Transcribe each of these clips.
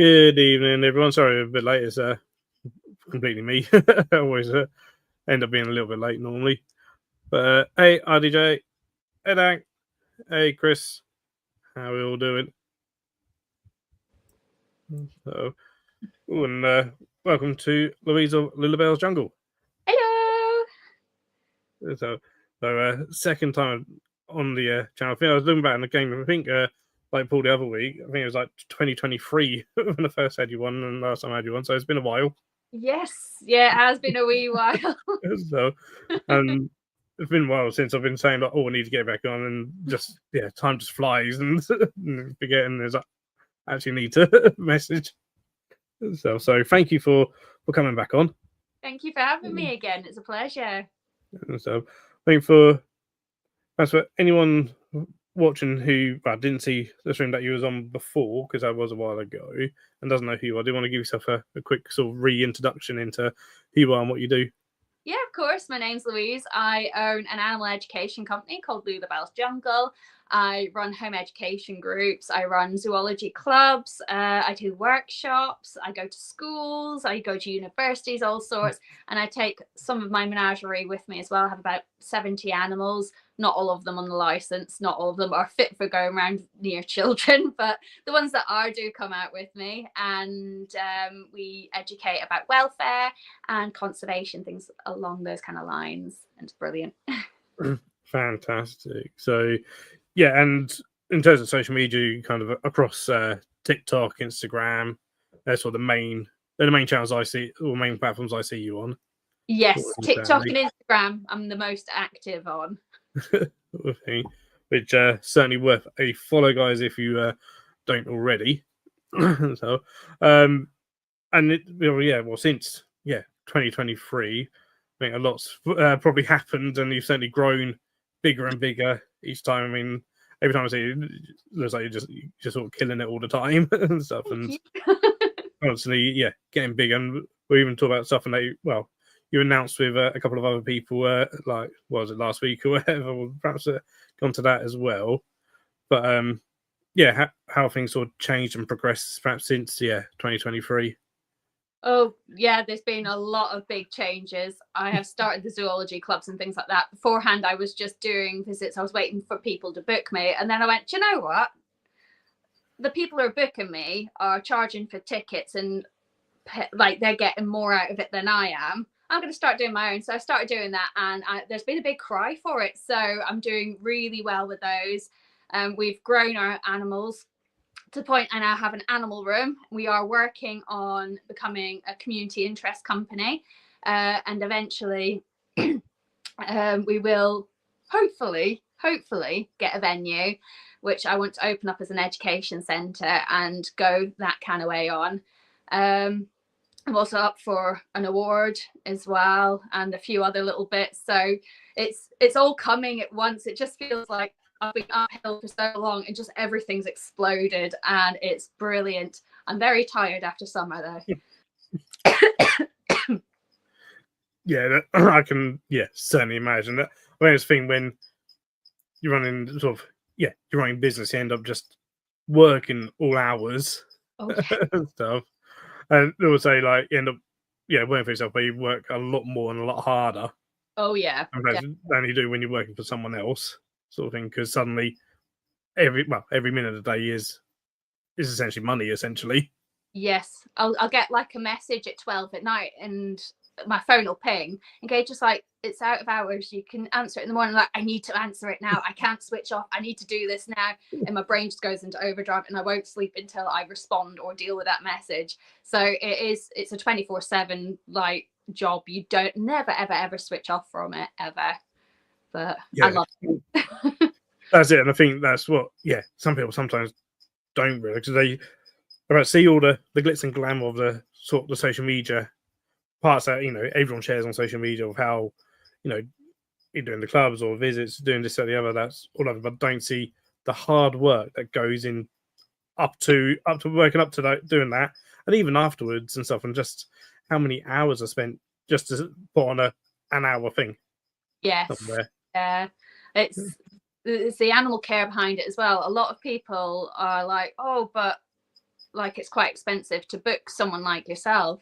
Good evening, everyone. Sorry, a bit late. It's completely me. I always end up being a little bit late normally. But hey, RDJ, hey Dan, hey Chris, how are we all doing? So, and welcome to Louise of Loulabelle's Jungle. Hello. So, second time on the channel. I think I was looking back in the game. I think like Paul the other week. I think it was like 2023 when I first had you on, and last time I had you on. So it's been a while. Yes, yeah, it has been a wee while. So, and it's been a while since I've been saying like, oh, I need to get back on, and just time just flies and forgetting there's actually need to message. So thank you for coming back on. Thank you for having me again. It's a pleasure. So thanks for anyone watching who didn't see the stream that you was on before, because that was a while ago, and doesn't know who you are. Do you want to give yourself a quick sort of reintroduction into who you are and what you do? Yeah, of course. My name's Louise. I own an animal education company called Loulabelle's Jungle. I run home education groups. I run zoology clubs. I do workshops. I go to schools. I go to universities, all sorts. And I take some of my menagerie with me as well. I have about 70 animals. Not all of them on the license. Not all of them are fit for going around near children, but the ones that are do come out with me. And we educate about welfare and conservation, things along those kind of lines. And it's brilliant. Fantastic. So, yeah, and in terms of social media, kind of across TikTok, Instagram, they're sort of the main channels I see, or main platforms I see you on. Yes, TikTok and Instagram I'm the most active on. Which certainly worth a follow, guys, if you don't already. So, and since 2023, I think a lot's probably happened, and you've certainly grown bigger and bigger each time. I mean, every time I see you, it looks like you're just sort of killing it all the time and stuff, and constantly, getting big. And we even talk about stuff, and you announced with a couple of other people, like, what was it, last week or whatever? We'll perhaps gone to that as well. But how things sort of changed and progressed perhaps since 2023. Oh yeah, there's been a lot of big changes. I have started the zoology clubs and things like that. Beforehand, I was just doing visits. I was waiting for people to book me, and then I went, do you know what? The people who are booking me are charging for tickets, and like they're getting more out of it than I am. I'm going to start doing my own. So I started doing that, and there's been a big cry for it. So I'm doing really well with those. We've grown our animals to the point I now have an animal room. We are working on becoming a community interest company, and eventually we will hopefully get a venue, which I want to open up as an education centre and go that kind of way on. I'm also up for an award as well, and a few other little bits. So it's all coming at once. It just feels like I've been uphill for so long, and just everything's exploded, and it's brilliant. I'm very tired after summer, though. I can certainly imagine that. I mean, it's the thing when you're running you're running business, you end up just working all hours and stuff. And they will say, like, you end up working for yourself, but you work a lot more and a lot harder. Oh yeah, than you do when you're working for someone else, sort of thing. Because suddenly, every minute of the day is essentially money. Essentially, yes. I'll get like a message at 12 at night, and my phone will ping. Okay, just like, it's out of hours. You can answer it in the morning. Like, I need to answer it now. I can't switch off. I need to do this now. And my brain just goes into overdrive, and I won't sleep until I respond or deal with that message. So it's a 24/7 like job. You don't never ever switch off from it ever. But I love it. That's it. And I think that's what some people sometimes don't realize, because they see all the glitz and glamour of the social media parts that everyone shares on social media, of how you're doing the clubs or visits, doing this or the other. That's all of it, but don't see the hard work that goes in up to working up to that, doing that, and even afterwards and stuff, and just how many hours are spent just to put on an hour thing. Yes, yeah, it's the animal care behind it as well. A lot of people are like, oh, but like it's quite expensive to book someone like yourself,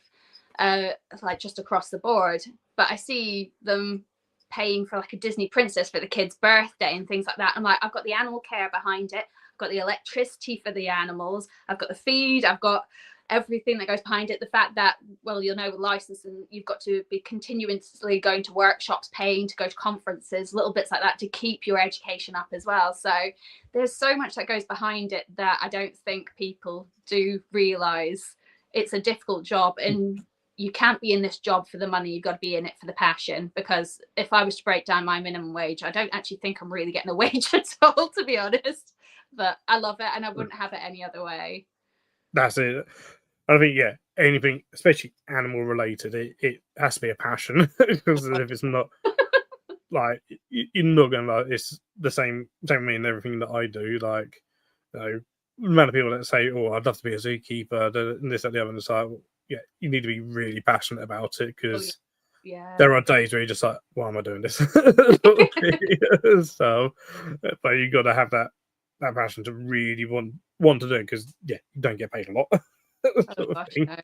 like just across the board. But I see them paying for like a Disney princess for the kid's birthday and things like that. I'm like, I've got the animal care behind it. I've got the electricity for the animals. I've got the feed. I've got everything that goes behind it. The fact that, well, you'll know with licensing, you've got to be continuously going to workshops, paying to go to conferences, little bits like that to keep your education up as well. So there's so much that goes behind it that I don't think people do realize. It's a difficult job, and you can't be in this job for the money. You've got to be in it for the passion, because if I was to break down my minimum wage, I don't actually think I'm really getting a wage at all, to be honest. But I love it, and I wouldn't have it any other way. That's it. I think, yeah, anything, especially animal related, it has to be a passion, because if it's not, like, you're not going to, like, it's the same with me and everything that I do. Like, you know, the amount of people that say, "Oh, I'd love to be a zookeeper," and this, that, the other, and it's like, well, yeah, you need to be really passionate about it, because there are days where you're just like, "Why am I doing this?" So, but you got to have that passion to really want to do it, because yeah, you don't get paid a lot. Oh, gosh, no.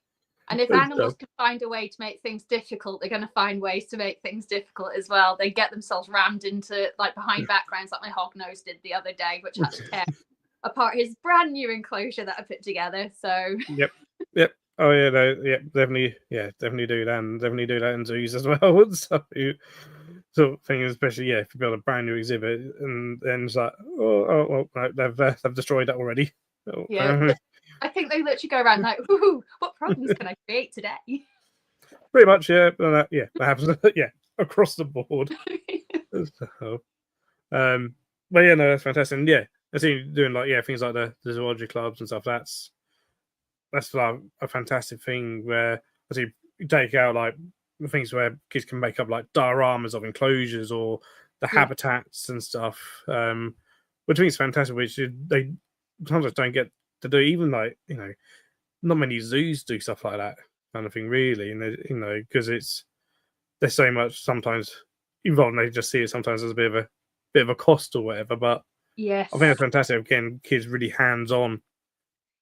And if animals can find a way to make things difficult, they're going to find ways to make things difficult as well. They get themselves rammed into, like, behind backgrounds, like my hog nose did the other day, which had to tear apart his brand new enclosure that I put together. So Yep. Oh yeah, definitely do that, and definitely do that in zoos as well. Sort of thing, especially if you build a brand new exhibit and then it's like, well, no, they've destroyed that already. Yeah, I think they literally go around like, "Ooh, what problems can I create today?" Pretty much, yeah. That happens, yeah, across the board. So, but yeah, no, that's fantastic. And yeah, I see you doing like things like the zoology clubs and stuff. That's like a fantastic thing where I see you take out like the things where kids can make up like dioramas of enclosures or the habitats and stuff, which I think is fantastic. Which they sometimes don't get to do. Even like not many zoos do stuff like that kind of thing, really. And because there's so much sometimes involved, and they just see it sometimes as a bit of a cost or whatever. But yes, I think it's fantastic. Again, kids really hands on,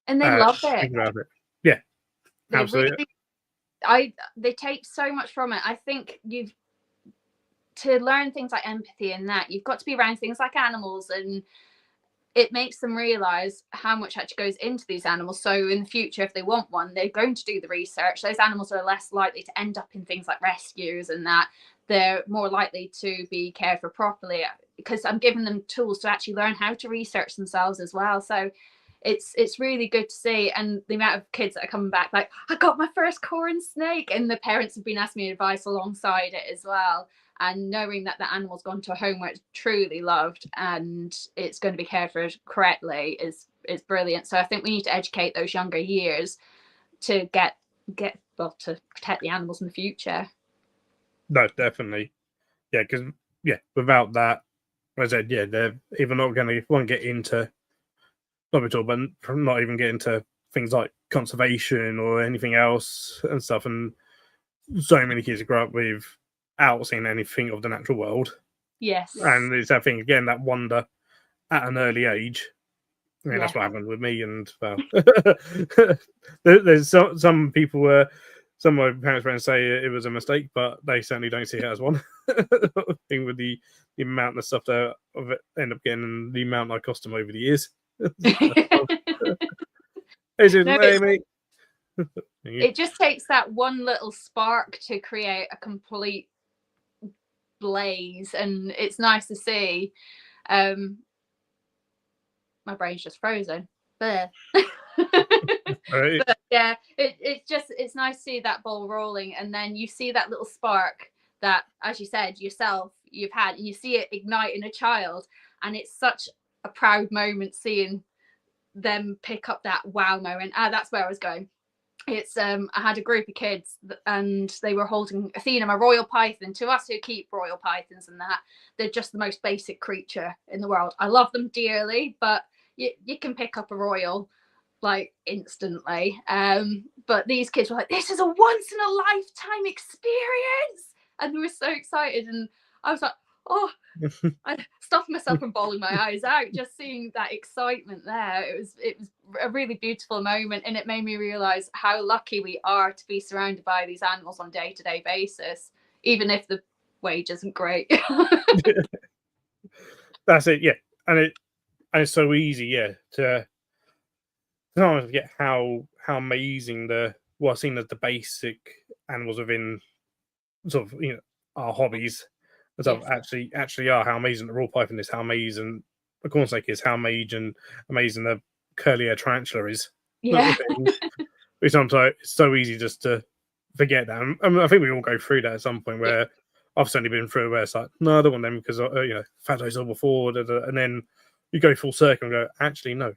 and they love it. Think about it. Yeah, they absolutely. They take so much from it. I think to learn things like empathy and that, you've got to be around things like animals, and it makes them realize how much actually goes into these animals. So in the future, if they want one, they're going to do the research. Those animals are less likely to end up in things like rescues, and that they're more likely to be cared for properly, because I'm giving them tools to actually learn how to research themselves as well. So it's really good to see. And the amount of kids that are coming back like, "I got my first corn snake," and the parents have been asking me advice alongside it as well. And knowing that the animal's gone to a home where it's truly loved and it's going to be cared for correctly is brilliant. So I think we need to educate those younger years to get to protect the animals in the future. No, definitely. Yeah, because without that, as I said, they're even not going to want to get into not at all, but not even get into things like conservation or anything else and stuff. And so many kids grow up without seeing anything of the natural world. Yes. And it's that thing again, that wonder at an early age. I mean, that's what happened with me. And well, there's some people where some of my parents' friends say it was a mistake, but they certainly don't see it as one. Thing with the amount of stuff that of it end up getting and the amount I cost them over the years. It just takes that one little spark to create a complete blaze, and it's nice to see. My brain's just frozen. But yeah, it's nice to see that ball rolling, and then you see that little spark that, as you said yourself, you've had, and you see it ignite in a child, and it's such a proud moment seeing them pick up that wow moment. That's where I was going. It's I had a group of kids and they were holding Athena, my royal python. To us who keep royal pythons and that, they're just the most basic creature in the world. I love them dearly, but you can pick up a royal like instantly. But these kids were like, "This is a once in a lifetime experience," and they were so excited. And I was like, "Oh, I stopped myself from bawling my eyes out just seeing that excitement there. It was a really beautiful moment, and it made me realize how lucky we are to be surrounded by these animals on a day-to-day basis, even if the wage isn't great. That's it, yeah. And it's so easy, yeah, to sometimes forget how amazing seen as the basic animals within sort of our hobbies and stuff Yes. actually are. How amazing the raw python is, how amazing the cornsnake is, how amazing the curly hair tarantula is. Yeah. Sometimes it's so easy just to forget that. I mean, I think we all go through that at some point where I've certainly been through where it's like, no, I don't want them because Fato's all before, and then you go full circle and go, actually, no,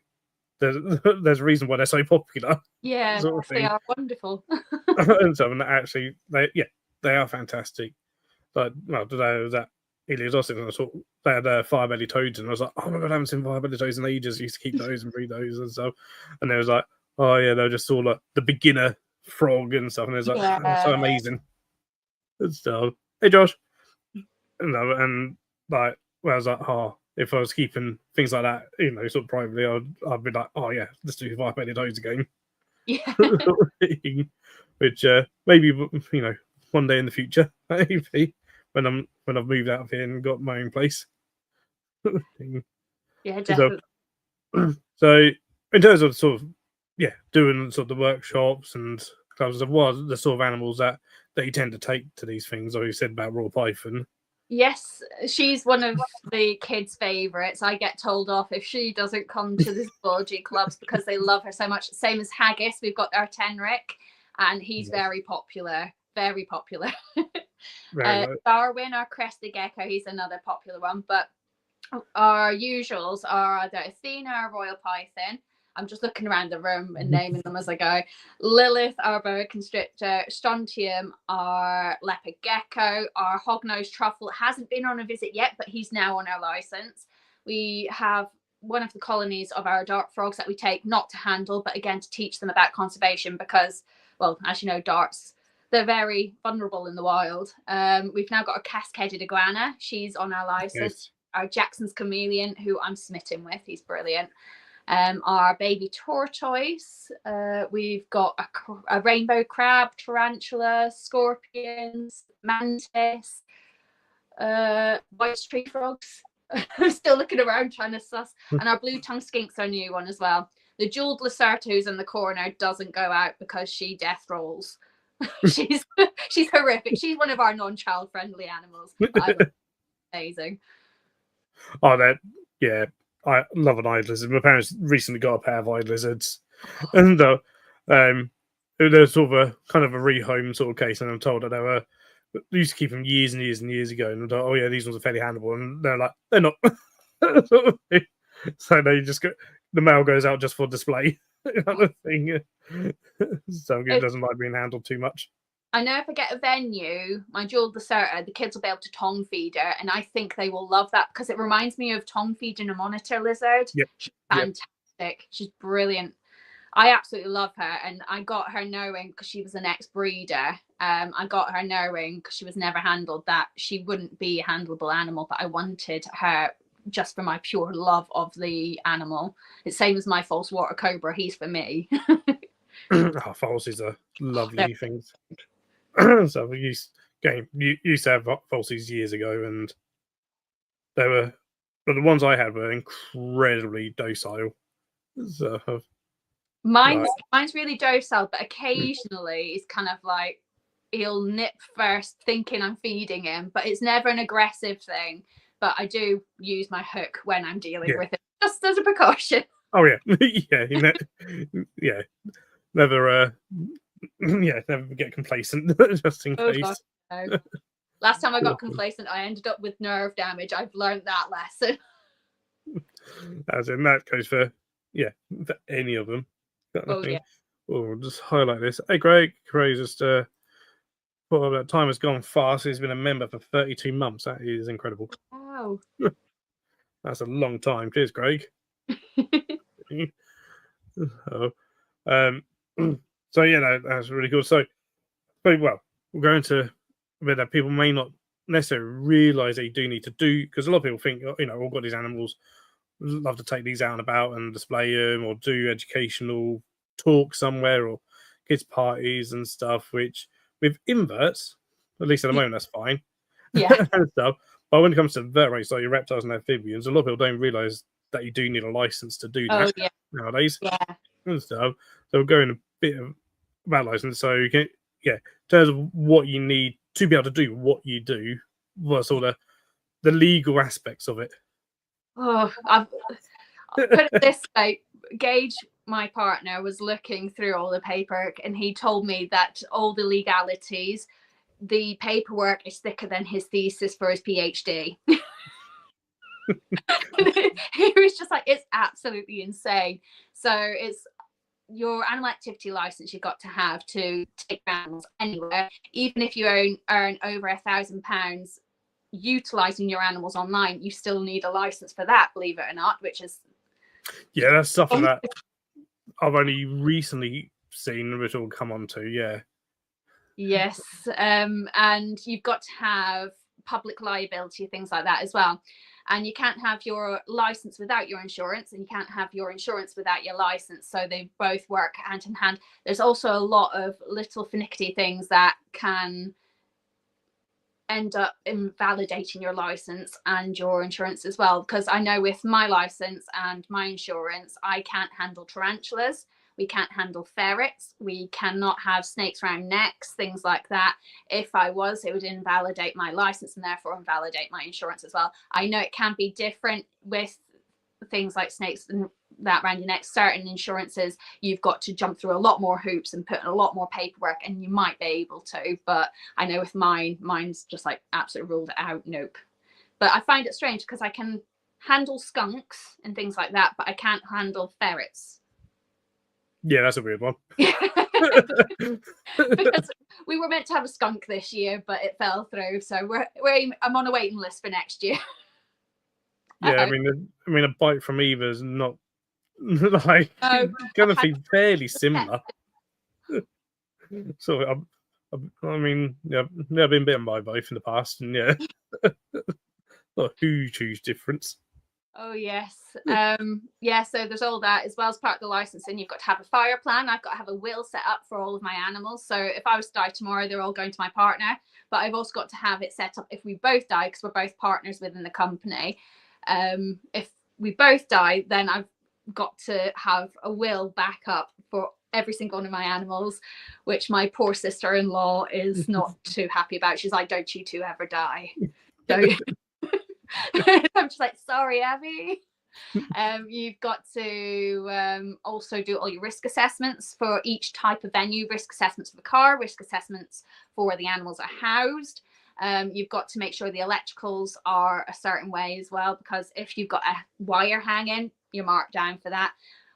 there's a reason why they're so popular. Yeah, Sort of they thing. are wonderful. And so, and actually, they are fantastic. Like, well, today I was at Ilias Austin and I saw they had fire-belly toads, and I was like, oh my god, I haven't seen fire-belly toads in ages. I used to keep those and breed those and stuff. And they was like, oh yeah, they're just all like the beginner frog and stuff. And it was like, oh, so amazing. And stuff. Hey Josh. And like, well, I was like, oh, if I was keeping things like that, sort of privately, I'd be like, oh yeah, let's do fire-belly toads again. Yeah. Which maybe one day in the future, maybe when I've moved out of here and got my own place. Yeah, definitely. So in terms of sort of doing sort of the workshops and clubs, of what are the sort of animals that you tend to take to these things, or you said about raw python. Yes, she's one of the kids' favourites. I get told off if she doesn't come to the zoology clubs because they love her so much. Same as Haggis, we've got our Tenric, and he's very popular. Very popular. Darwin, our crested gecko, he's another popular one. But our usuals are either Athena or Royal Python. I'm just looking around the room and naming them as I go. Lilith, our boa constrictor. Strontium, our leopard gecko. Our hognose truffle hasn't been on a visit yet, but he's now on our license. We have one of the colonies of our dart frogs that we take not to handle, but again to teach them about conservation because, well, as you know, darts, they're very vulnerable in the wild. We've now got a cascaded iguana. She's on our license. Nice. Our Jackson's chameleon, who I'm smitten with. He's brilliant. Our baby tortoise. We've got a rainbow crab, tarantula, scorpions, mantis, white tree frogs. I'm still looking around trying to suss. And our blue tongue skink's our new one as well. The jeweled Lacerta who's in the corner doesn't go out because she death rolls. she's horrific. She's one of our non-child friendly animals. Amazing. Oh, I love an eyed lizard. My parents recently got a pair of eyed lizards, and they're sort of a kind of a rehome sort of case. And I'm told that they used to keep them years and years and years ago, and I'm like, oh yeah, these ones are fairly handleable, and they're like, they're not. So they just go. The male goes out just for display, kind of thing. So it doesn't like being handled too much. I know if I get a venue, my jeweled Lacerta, the kids will be able to tongue feed her, and I think they will love that because it reminds me of tongue feeding a monitor lizard. Yep. She's fantastic. Yep. She's brilliant. I absolutely love her, and I got her knowing because she was an ex-breeder. I got her knowing because she was never handled that she wouldn't be a handleable animal, but I wanted her just for my pure love of the animal. It's same as my false water cobra. He's for me. Falsies are lovely things. So we used to have falsies years ago, and but the ones I had were incredibly docile. So mine's really docile, but occasionally it's kind of like he'll nip first, thinking I'm feeding him, but it's never an aggressive thing. But I do use my hook when I'm dealing with it, just as a precaution. Oh yeah, yeah, never never get complacent just in case. God, no. Last time I got complacent, I ended up with nerve damage. I've learned that lesson. As in that goes for any of them. Yeah. We'll just highlight this. Hey, Greg, just well, that time has gone fast. He's been a member for 32 months. That is incredible. Wow. That's a long time. Cheers, Greg. So that's really cool. So, well, we're going to a bit that people may not necessarily realise they do need to do, because a lot of people think, I've got these animals, love to take these out and about and display them or do educational talks somewhere or kids parties and stuff, which with inverts, at least at the moment, that's fine. Yeah. And stuff. But when it comes to vertebrates, like your reptiles and amphibians, a lot of people don't realise that you do need a license to do that nowadays and stuff. So we're going a bit about license. So you can, in terms of what you need to be able to do what you do, what sort of the legal aspects of it. Oh, I'll put it this way. Gage, my partner, was looking through all the paperwork, and he told me that all the legalities, the paperwork is thicker than his thesis for his PhD. He was just like, it's absolutely insane. So it's your animal activity license you've got to have to take animals anywhere, even if you earn over £1,000 utilizing your animals online, you still need a license for that, believe it or not, which is that's something that I've only recently seen, which will come on to. Yes. And you've got to have public liability, things like that as well. And you can't have your license without your insurance, and you can't have your insurance without your license. So they both work hand in hand. There's also a lot of little finicky things that can end up invalidating your license and your insurance as well. Because I know with my license and my insurance, I can't handle tarantulas. We can't handle ferrets. We cannot have snakes around necks, things like that. If I was, it would invalidate my license and therefore invalidate my insurance as well. I know it can be different with things like snakes and that around your neck. Certain insurances, you've got to jump through a lot more hoops and put in a lot more paperwork, and you might be able to. But I know with mine's just like absolutely ruled out. Nope. But I find it strange because I can handle skunks and things like that, but I can't handle ferrets. Yeah, that's a weird one. Because we were meant to have a skunk this year, but it fell through. So I'm on a waiting list for next year. Yeah, I mean, a bite from either is not like going to be fairly similar. So I mean, I've been bitten by both in the past, and not a huge difference. Oh yes. So there's all that as well as part of the licensing. You've got to have a fire plan. I've got to have a will set up for all of my animals. So if I was to die tomorrow, they're all going to my partner. But I've also got to have it set up if we both die, because we're both partners within the company. If we both die, then I've got to have a will back up for every single one of my animals, which my poor sister-in-law is not too happy about. She's like, don't you two ever die. Don't. I'm just like, sorry, Abby. You've got to also do all your risk assessments for each type of venue, risk assessments for the car, risk assessments for where the animals are housed. You've got to make sure the electricals are a certain way as well, because if you've got a wire hanging, you're marked down for that.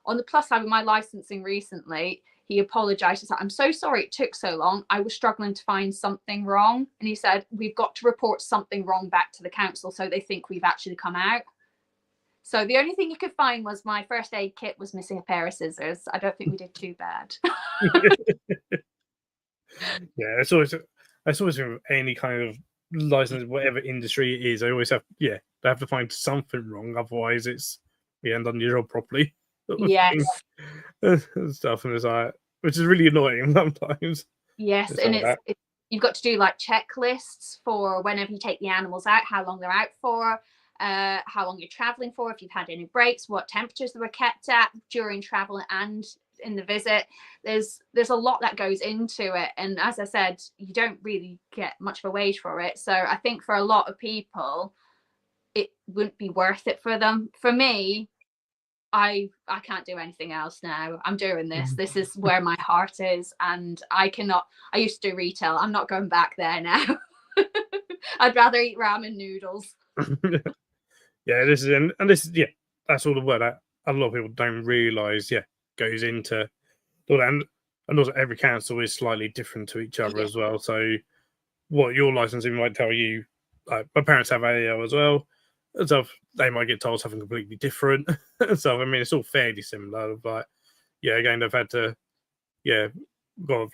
On the plus side, with my licensing recently, he apologized. He's like, I'm so sorry it took so long. I was struggling to find something wrong. And he said, we've got to report something wrong back to the council so they think we've actually come out. So the only thing you could find was my first aid kit was missing a pair of scissors. I don't think we did too bad. Yeah, it's always any kind of license, whatever industry it is. I always have, they have to find something wrong. Otherwise, it's you haven't done your job properly. Yes. And stuff, and it's like, which is really annoying sometimes. Yes, and you've got to do like checklists for whenever you take the animals out, how long they're out for, how long you're traveling for, if you've had any breaks, what temperatures they were kept at during travel and in the visit. There's a lot that goes into it, and as I said, you don't really get much of a wage for it. So I think for a lot of people, it wouldn't be worth it for them. For me, I can't do anything else now. I'm doing this. This is where my heart is, and I used to do retail. I'm not going back there now. I'd rather eat ramen noodles. This is that's all the word that a lot of people don't realise. Goes into and also every council is slightly different to each other as well. So what your licensing might tell you, like my parents have AO as well. And so they might get told something completely different. So I mean, it's all fairly similar. But again, they've had to go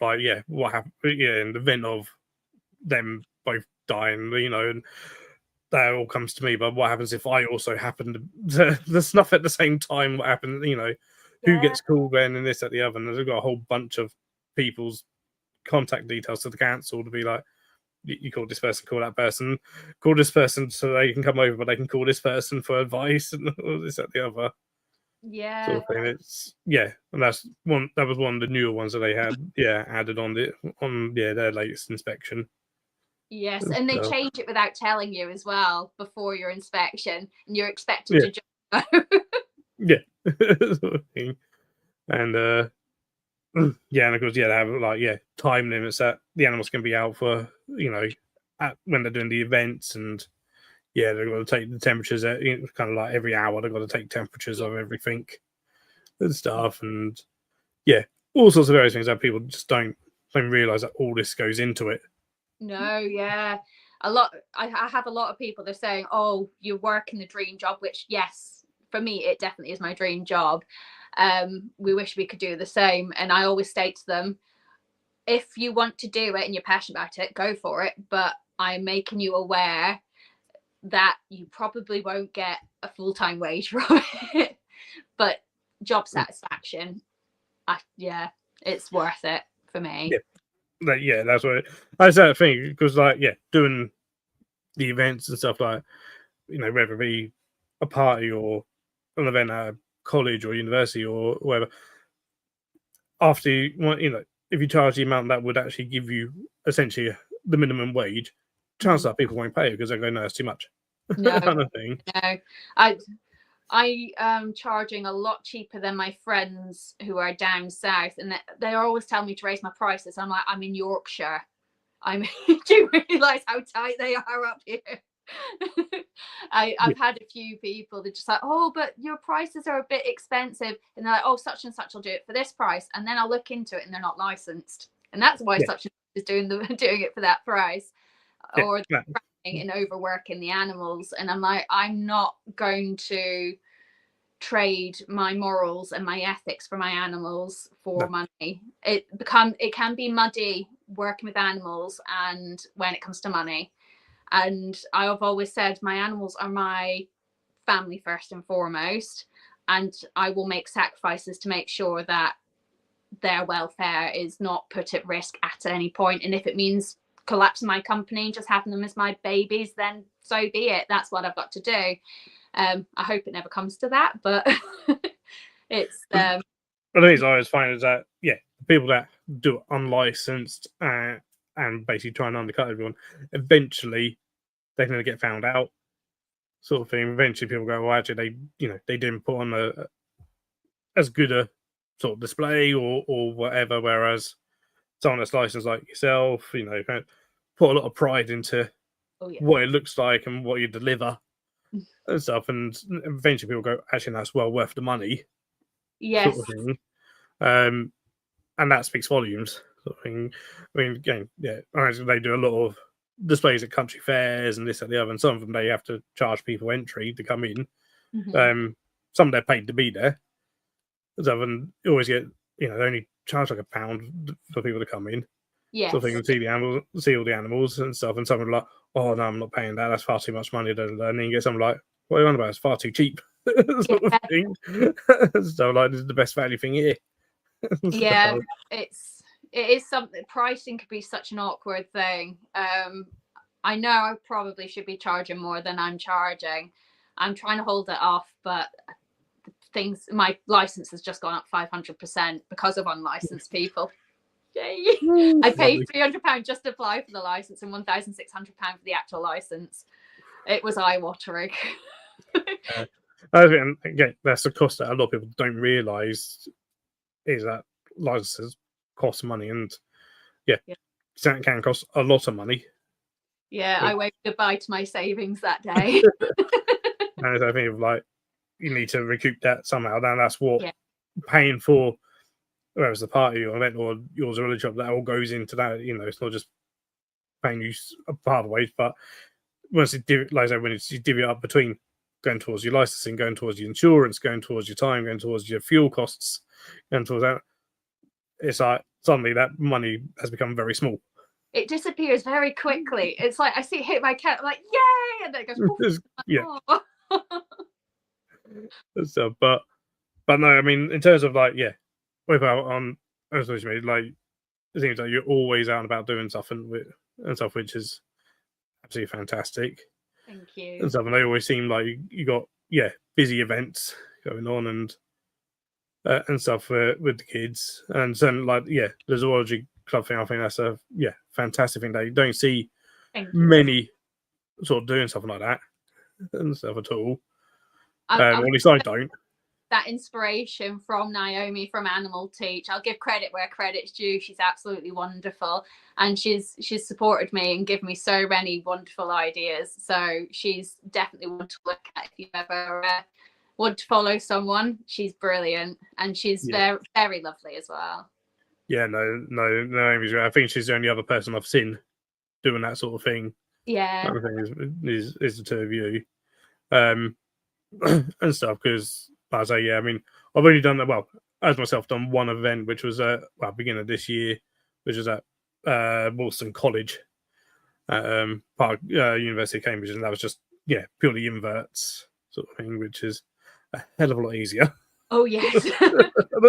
like what happened in the event of them both dying, and that all comes to me. But what happens if I also happen to the snuff at the same time? What happens, who gets called when and this at the other? And they've got a whole bunch of people's contact details to the council to be like, you call this person, call that person, call this person so they can come over, but they can call this person for advice and all this at the other. Yeah. Sort of thing. It's and that was one of the newer ones that they had added on their latest inspection. Yes, and they change it without telling you as well before your inspection, and you're expected to just know. Sort of thing. And and of course, they have like time limits that the animals can be out for, when they're doing the events, and they've got to take the temperatures at kind of like every hour. They've got to take temperatures of everything and stuff, and all sorts of various things that people just don't realize that all this goes into it. No, yeah, a lot. I have a lot of people. They're saying, "Oh, you're working the dream job," which, yes, for me, it definitely is my dream job. We wish we could do the same, and I always state to them, if you want to do it and you're passionate about it, go for it. But I'm making you aware that you probably won't get a full-time wage from it, but job satisfaction, it's worth it for me. That's what that's that thing, because doing the events and stuff, like whether it be a party or an event at a college or university or whatever, after if you charge the amount that would actually give you essentially the minimum wage, chances are people won't pay because they go, no, it's too much. No, kind of thing. No, I am charging a lot cheaper than my friends who are down south, and they always tell me to raise my prices. I'm like, I'm in Yorkshire. Do you realise how tight they are up here? I've had a few people that just like, oh, but your prices are a bit expensive, and they're like, oh, such and such will do it for this price, and then I'll look into it and they're not licensed, and that's why such and such is doing it for that price, or and overworking the animals. And I'm like, I'm not going to trade my morals and my ethics for my animals for money. It can be muddy working with animals and when it comes to money. And I've always said my animals are my family first and foremost, and I will make sacrifices to make sure that their welfare is not put at risk at any point. And if it means collapsing my company and just having them as my babies, then so be it. That's what I've got to do. I hope it never comes to that, but it's the thing I always find is that people that do it unlicensed and basically try and undercut everyone, eventually they're going to get found out, sort of thing. Eventually people go, well, actually they didn't put on as good a sort of display or whatever, whereas someone that's licensed like yourself, kind of put a lot of pride into what it looks like and what you deliver and stuff, and eventually people go, actually that's well worth the money. Yes. Sort of thing. And that speaks volumes, sort of thing. I mean, again, they do a lot of displays at country fairs and this and the other, and some of them they have to charge people entry to come in. Some they're paid to be there. And you always get, they only charge like £1 for people to come in. Yes. So they can see the animals, see all the animals and stuff. And some are like, oh no, I'm not paying that. That's far too much money. And then you get someone like, what are you on about? It's far too cheap. Sort of thing. So like, this is the best value thing here. Yeah, it is something. Pricing could be such an awkward thing. I know I probably should be charging more than I'm charging. I'm trying to hold it off, but my license has just gone up 500% because of unlicensed people. Yay! I paid £300 just to apply for the license and £1,600 for the actual license. It was eye-watering. Again, that's the cost that a lot of people don't realise, is that licenses cost money, and it can cost a lot of money. Yeah, I waved goodbye to my savings that day. And I think you need to recoup that somehow. Then that's what paying for, whether it's the party or event or yours or other job, that all goes into that. It's not just paying you a part of the wage, but once you divvy it up between going towards your licensing, going towards your insurance, going towards your time, going towards your fuel costs, going towards that, it's like suddenly that money has become very small. It disappears very quickly. It's like I see it hit my cat, I'm like, yay! And then it goes, poof. Yeah. Oh. So, but no, I mean, in terms of like, yeah, without on as much like, it seems like you're always out and about doing stuff and stuff, which is absolutely fantastic. Thank you. And stuff, and they always seem like you got busy events going on and stuff with the kids, and certainly like the zoology club thing. I think that's a fantastic thing that you don't see many sort of doing something like that and stuff at all. Or at least I don't. That inspiration from Naomi from Animal Teach. I'll give credit where credit's due. She's absolutely wonderful, and she's supported me and given me so many wonderful ideas. So she's definitely one to look at if you ever want to follow someone. She's brilliant, and she's very, very lovely as well. Yeah, Naomi's right. I think she's the only other person I've seen doing that sort of thing. Yeah, kind of thing is the two of you, and stuff. Because I say, I mean, I've only done that. Well, as myself, done one event, which was beginning of this year, which was at Wolston College, part University of Cambridge, and that was just purely inverts sort of thing, which is a hell of a lot easier. Oh yes.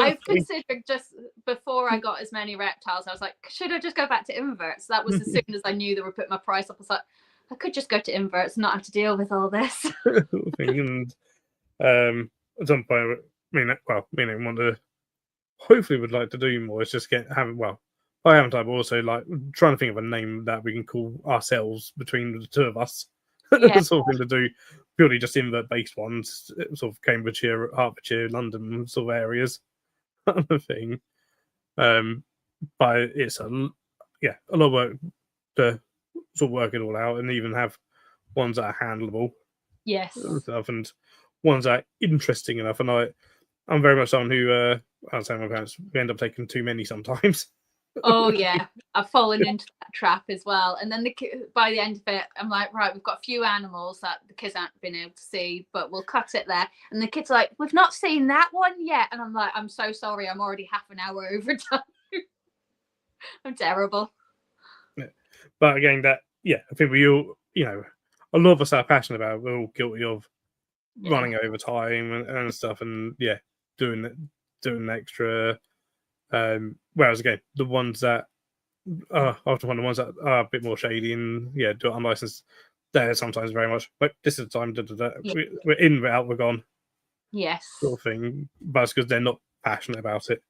I've considered, just before I got as many reptiles, I was like, should I just go back to inverts? That was as soon as I knew they were putting my price up. I was like, I could just go to inverts and not have to deal with all this. And at some point, meaning want to hopefully would like to do more. It's just I haven't time, but also like trying to think of a name that we can call ourselves between the two of us. Sort of thing to do purely just invert based ones, sort of Cambridgeshire, Hertfordshire, London sort of areas, kind of thing. But it's a lot of work to sort of work it all out and even have ones that are handleable. Yes. And stuff, and ones that are interesting enough. And I'm very much someone who I'll say my parents, we end up taking too many sometimes. Oh yeah, I've fallen into that trap as well. And then by the end of it, I'm like, right, we've got a few animals that the kids haven't been able to see, but we'll cut it there. And the kids are like, we've not seen that one yet. And I'm like, I'm so sorry, I'm already half an hour over time. I'm terrible. Yeah. But again, I think we all, a lot of us are passionate about it. We're all guilty of running over time and stuff, and doing extra. Whereas again, the ones that often the ones that are a bit more shady and do it unlicensed, they're sometimes very much like this is the time. We're in, we're out, we're gone. Yes, sort of thing. But it's because they're not passionate about it.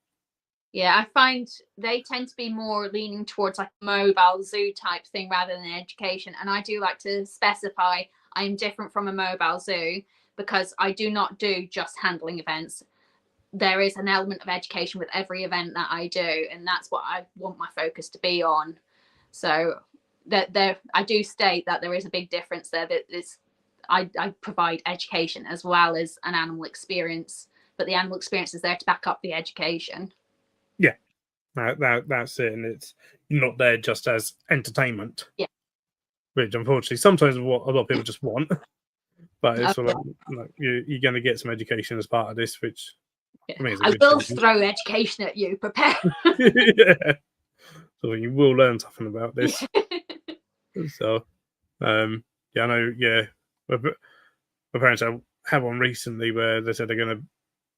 Yeah, I find they tend to be more leaning towards like a mobile zoo type thing rather than education. And I do like to specify I'm different from a mobile zoo because I do not do just handling events. There is an element of education with every event that I do, and that's what I want my focus to be on. So I do state that there is a big difference there. That I provide education as well as an animal experience, but the animal experience is there to back up the education. Yeah, that's it, and it's not there just as entertainment. Yeah, which unfortunately sometimes is what a lot of people just want. But it's like you're going to get some education as part of this, which I mean, I will throw education at you. Prepare. Yeah, so you will learn something about this. So, I know. Yeah, my parents had one recently where they said they're going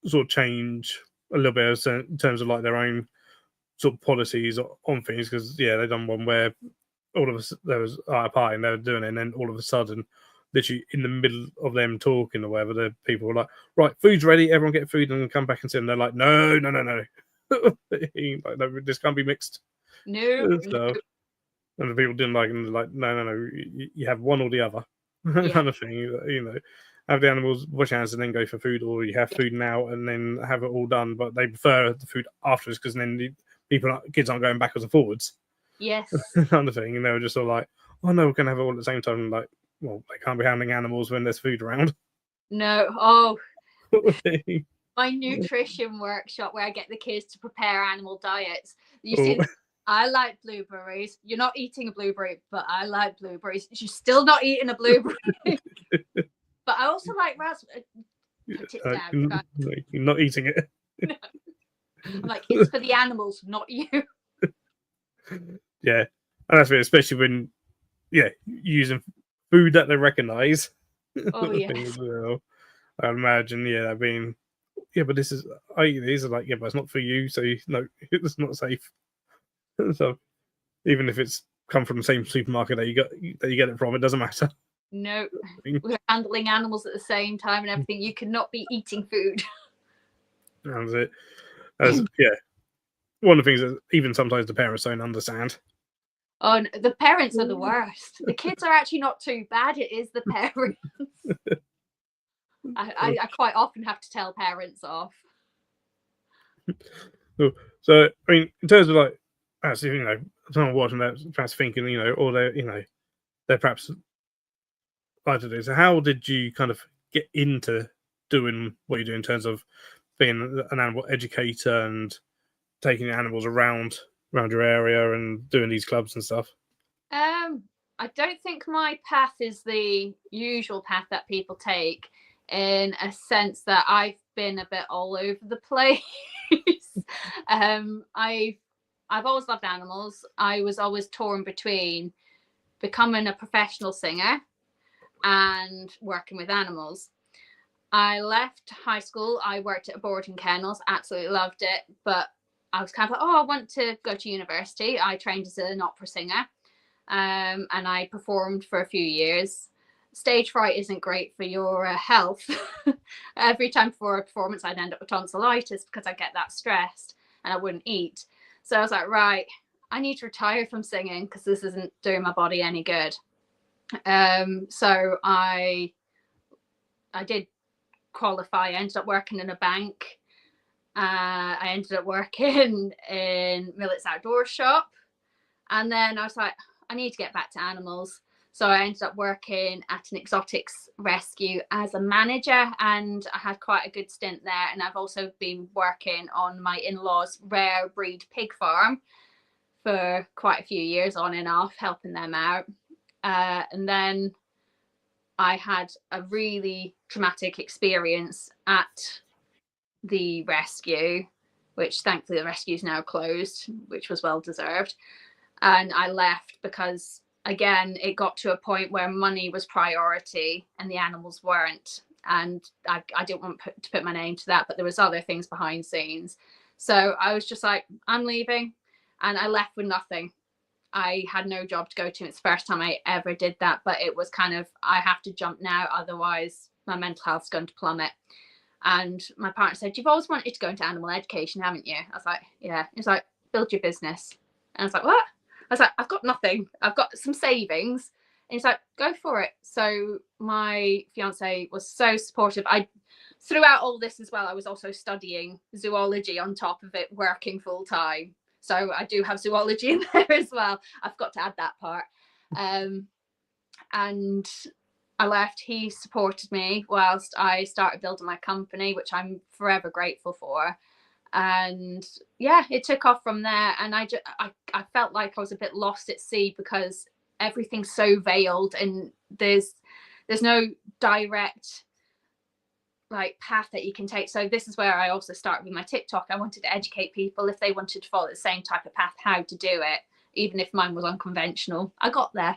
to sort of change a little bit in terms of like their own sort of policies on things because they've done one where all of us there was a party and they were doing it, and then all of a sudden, literally in the middle of them talking or whatever, the people were like, "Right, food's ready. Everyone get food and come back and sit." And they're like, "No, like, no, this can't be mixed." No. So, and the people didn't like, and they're like, "No, you have one or the other," kind of thing. Have the animals wash hands and then go for food, or you have food now and then have it all done. But they prefer the food afterwards because then kids aren't going backwards and forwards. Yes. Kind of thing, and they were just all like, "Oh no, we're gonna have it all at the same time." Like, well, they can't be handling animals when there's food around. No. Oh. My nutrition workshop where I get the kids to prepare animal diets. You see, I like blueberries. You're not eating a blueberry, but I like blueberries. You're still not eating a blueberry. But I also like raspberry. Put it down. You're not eating it. No. I'm like, it's for the animals, not you. Yeah. And that's it, especially when, using food that they recognise. Oh yeah. I imagine, that being, but this is, I eat these, are like, but it's not for you, so no, it's not safe. So even if it's come from the same supermarket that you get it from, it doesn't matter. No, we're handling animals at the same time and everything. You cannot be eating food. That's it. One of the things that even sometimes the parents don't understand. Oh, the parents are the worst. The kids are actually not too bad. It is the parents. I quite often have to tell parents off. So, I mean, in terms of like, actually, someone watching that, perhaps thinking, or they're perhaps like to do. So, how did you kind of get into doing what you do in terms of being an animal educator and taking animals around your area and doing these clubs and stuff? I don't think my path is the usual path that people take, in a sense that I've been a bit all over the place. I've always loved animals. I was always torn between becoming a professional singer and working with animals. I left high school. I worked at a boarding kennels, absolutely loved it, but I was kind of like, I want to go to university. I trained as an opera singer, and I performed for a few years. Stage fright isn't great for your health. Every time before a performance, I'd end up with tonsillitis because I get that stressed and I wouldn't eat. So I was like, right, I need to retire from singing because this isn't doing my body any good. So I did qualify. I ended up working in a bank. I ended up working in Millet's Outdoor Shop. And then I was like, I need to get back to animals. So I ended up working at an exotics rescue as a manager, and I had quite a good stint there. And I've also been working on my in-laws' rare breed pig farm for quite a few years, on and off, helping them out. And then I had a really traumatic experience at the rescue, which thankfully the rescue is now closed, which was well deserved. And I left because, again, it got to a point where money was priority and the animals weren't. And I didn't want to put my name to that, but there was other things behind scenes. So I was just like, I'm leaving. And I left with nothing. I had no job to go to. It's the first time I ever did that, but it was kind of, I have to jump now, otherwise my mental health's going to plummet. And my partner said, you've always wanted to go into animal education, haven't you? I was like, yeah. He was like, build your business. And I was like, what? I was like, I've got nothing. I've got some savings. And he's like, go for it. So my fiance was so supportive. Throughout all this as well, I was also studying zoology on top of it, working full time. So I do have zoology in there as well. I've got to add that part. And I left. He supported me whilst I started building my company, which I'm forever grateful for. And yeah, it took off from there. And I felt like I was a bit lost at sea because everything's so veiled and there's no direct like path that you can take. So this is where I also started with my TikTok. I wanted to educate people, if they wanted to follow the same type of path, how to do it, even if mine was unconventional. I got there.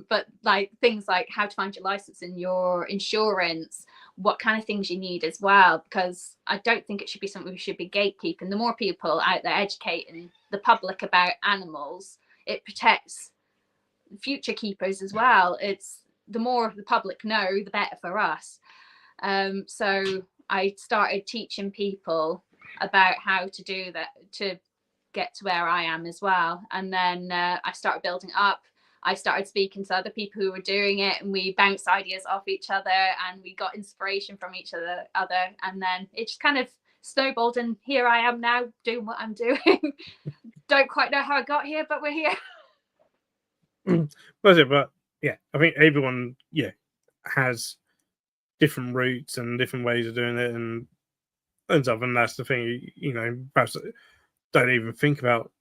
But like things like how to find your license and your insurance, what kind of things you need as well, because I don't think it should be something we should be gatekeeping. The more people out there educating the public about animals, it protects future keepers as well. It's the more the public know, the better for us. So I started teaching people about how to do that to get to where I am as well. And then I started building up. I started speaking to other people who were doing it, and we bounced ideas off each other and we got inspiration from each other. And then it just kind of snowballed, and here I am now doing what I'm doing. Don't quite know how I got here, but we're here. But yeah, I think everyone has different routes and different ways of doing it and stuff, and that's the thing. Perhaps don't even think about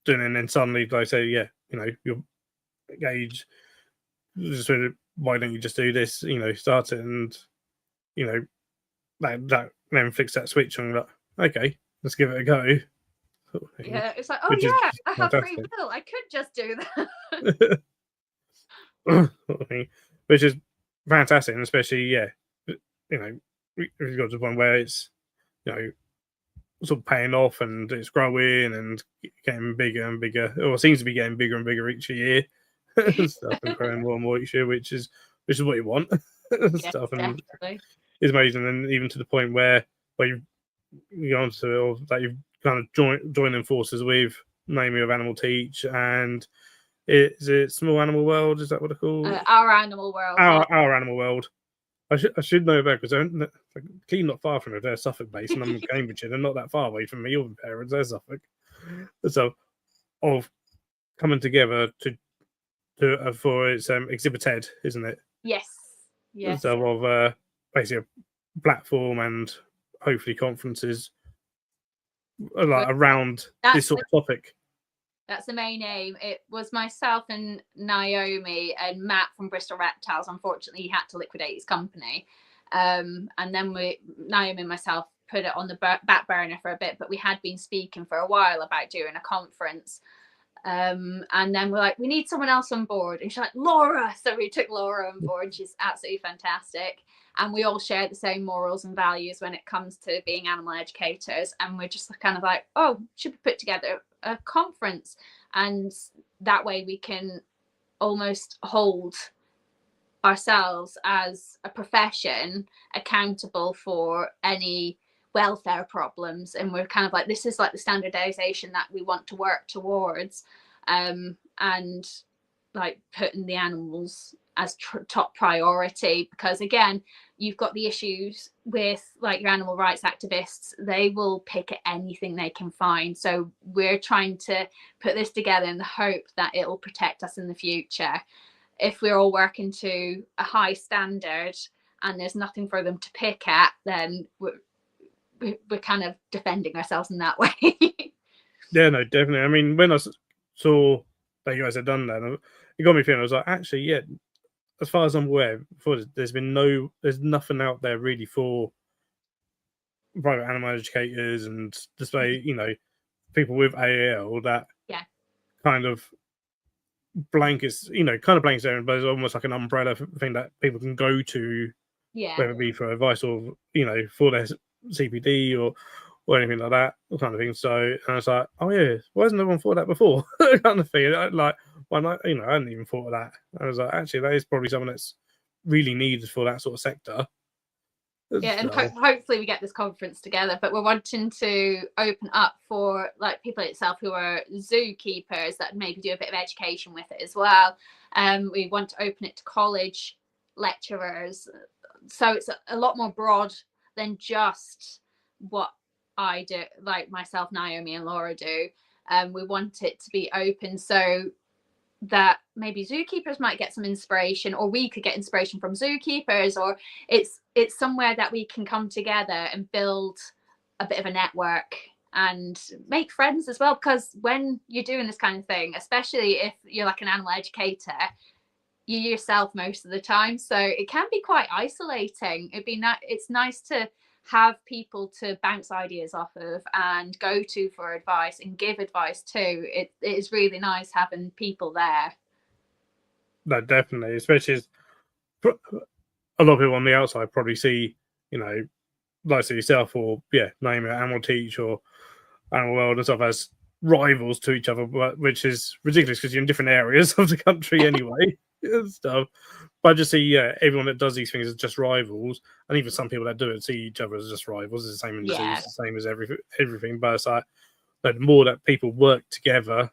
doing it, and then suddenly they say, you're age, just why don't you just do this? Start it, and that then flicks that switch on. Like, okay, let's give it a go. sort of thing, Yeah, it's like, oh which is yeah, I have free fantastic. will. I could just do that. Sort of thing, which is fantastic, and especially we've got to the point where it's you know sort of paying off and it's growing and getting bigger and bigger, or seems to be getting bigger and bigger each year, and stuff, and growing more and more each year, which is what you want, and Yes, stuff, and definitely. it's amazing, and even to the point where you go on to or that you've kind of joining forces with Naomi of Animal Teach and is it Small Animal World? Is that what they're called? Our Animal World. Our Animal World. I should know better because they're clearly not far from it. They're Suffolk based, and I'm in Cambridgeshire. They're not that far away from me or my parents. They're Suffolk. So, of coming together to for its Exhibit Ed, isn't it? Yes. Yes. So of basically a platform and hopefully conferences around this sort of topic. That's the main aim. It was myself and Naomi and Matt from Bristol Reptiles. Unfortunately, he had to liquidate his company. And then Naomi and myself put it on the back burner for a bit, but we had been speaking for a while about doing a conference. And then we're like, we need someone else on board. And she's like, Laura. So we took Laura on board. She's absolutely fantastic. And we all share the same morals and values when it comes to being animal educators. And we're just kind of like, oh, should we put together a conference? And that way we can almost hold ourselves as a profession accountable for any welfare problems. And we're kind of like, this is like the standardization that we want to work towards, and like putting the animals as top priority, because again, you've got the issues with like your animal rights activists. They will pick at anything they can find. So we're trying to put this together in the hope that it will protect us in the future. If we're all working to a high standard and there's nothing for them to pick at, then we're kind of defending ourselves in that way. Yeah, no, definitely. I mean, when I saw that you guys had done that, it got me feeling. I was like, actually, yeah. As far as I'm aware, there's nothing out there really for private animal educators and display, people with AAL that kind of blankets, blanks there, but it's almost like an umbrella thing that people can go to, whether it be for advice or, for their CPD or anything like that kind of thing. So, and I was like, oh yeah, why hasn't no one thought of that before? Kind of thing. Like, well, I hadn't even thought of that. I was like, actually, that is probably something that's really needed for that sort of sector. Yeah, and hopefully we get this conference together. But we're wanting to open up for like people itself who are zookeepers that maybe do a bit of education with it as well. We want to open it to college lecturers, so it's a lot more broad than just what I do, like myself, Naomi, and Laura do. We want it to be open so that maybe zookeepers might get some inspiration, or we could get inspiration from zookeepers, or it's somewhere that we can come together and build a bit of a network and make friends as well. Because when you're doing this kind of thing, especially if you're like an animal educator, you're yourself most of the time, so it can be quite isolating. It's nice to have people to bounce ideas off of and go to for advice and give advice to. It is really nice having people there. No, definitely, especially as a lot of people on the outside probably see, like yourself or name it, Animal Teach or Animal World and stuff as rivals to each other, which is ridiculous because you're in different areas of the country anyway and stuff. But I just see, everyone that does these things is just rivals, and even some people that do it see each other as just rivals. It's the same in the zoos, the same as everything. But it's like the more that people work together,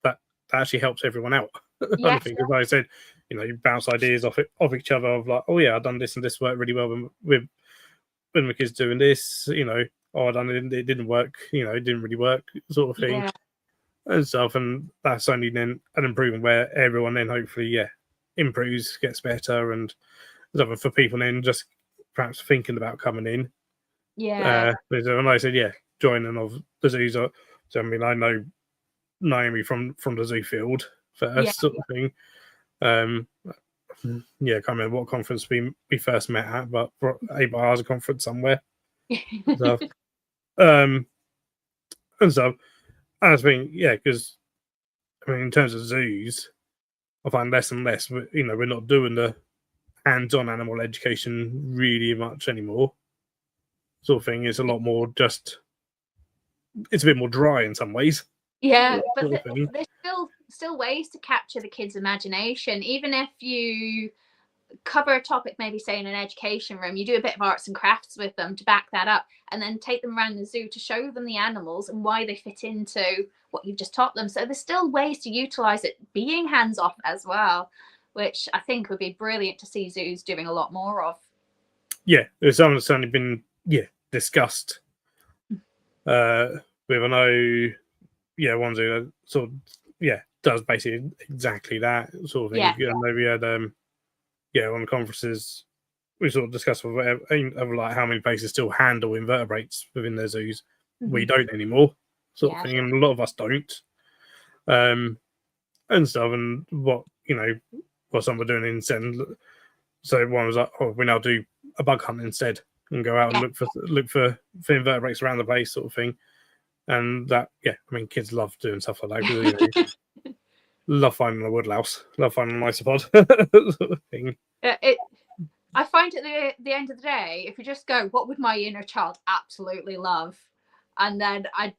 that actually helps everyone out. Kind of thing. Because like I said, you bounce ideas off each other of like, oh yeah, I've done this and this worked really well with when my kids doing this. Oh, I done it didn't work. It didn't really work, sort of thing, and stuff. And that's only then an improvement where everyone then hopefully improves, gets better, and something for people then just perhaps thinking about coming in. And like I said, joining of the zoos. So I mean, I know Naomi from the zoo field first, sort of thing. I can't remember what conference we first met at, but ABAR's a conference somewhere. So, and stuff. I think, yeah, because I mean, in terms of zoos, I find less and less. We're not doing the hands-on animal education really much anymore. Sort of thing. It's a lot more just. It's a bit more dry in some ways. Yeah, but Sort of thing. there's still ways to capture the kids' imagination, even if you cover a topic, maybe say in an education room, you do a bit of arts and crafts with them to back that up, and then take them around the zoo to show them the animals and why they fit into what you've just taught them. So there's still ways to utilize it being hands off as well, which I think would be brilliant to see zoos doing a lot more of. Yeah, there's certainly been discussed. With I know, one zoo that sort of does basically exactly that sort of thing. Yeah. And maybe had on the conferences we sort of discussed of like how many places still handle invertebrates within their zoos. We don't anymore, sort of thing, and a lot of us don't. And stuff, and what some were doing instead. So one was like, oh, we now do a bug hunt instead and go out and look for invertebrates around the place, sort of thing. And that, I mean, kids love doing stuff like that. Love finding a woodlouse, love finding an isopod, sort of thing. I find at the end of the day, if you just go, what would my inner child absolutely love? And then I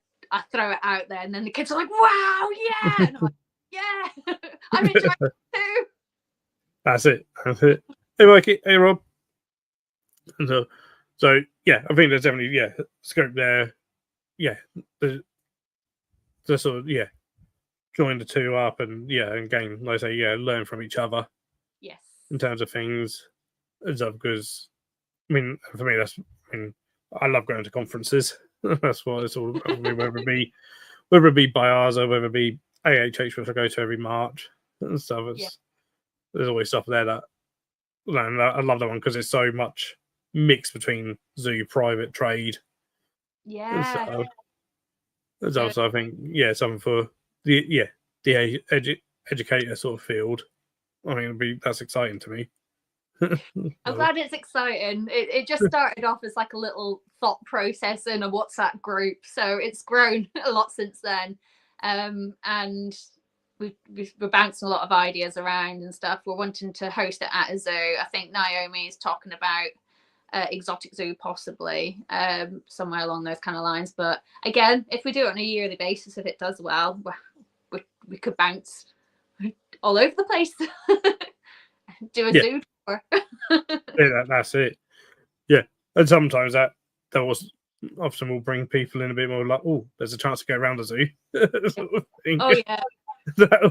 throw it out there, and then the kids are like, wow, yeah! And I'm like, yeah, I'm enjoying it too. That's it. Hey, Mikey. Hey, Rob. And so I think there's definitely scope there. The sort of join the two up and again, like I say, learn from each other. Yes. In terms of things, because I mean, for me, I love going to conferences. That's what it's all about. Whether it be BIASA, whether it be AHH, which I go to every March and stuff. There's always stuff there that I love that one because it's so much mix between zoo, private, trade. Yeah. So I think something for the educator sort of field. I mean, that's exciting to me. I'm glad it's exciting. It just started off as like a little thought process in a WhatsApp group, so it's grown a lot since then. And we're bouncing a lot of ideas around and stuff. We're wanting to host it at a zoo. I think Naomi is talking about exotic zoo possibly, somewhere along those kind of lines. But again, if we do it on a yearly basis, if it does well, we could bounce all over the place. Do a zoo tour. That's it. Yeah, and sometimes that was often will bring people in a bit more like, oh, there's a chance to go around a zoo. Sort of thing. Oh yeah. that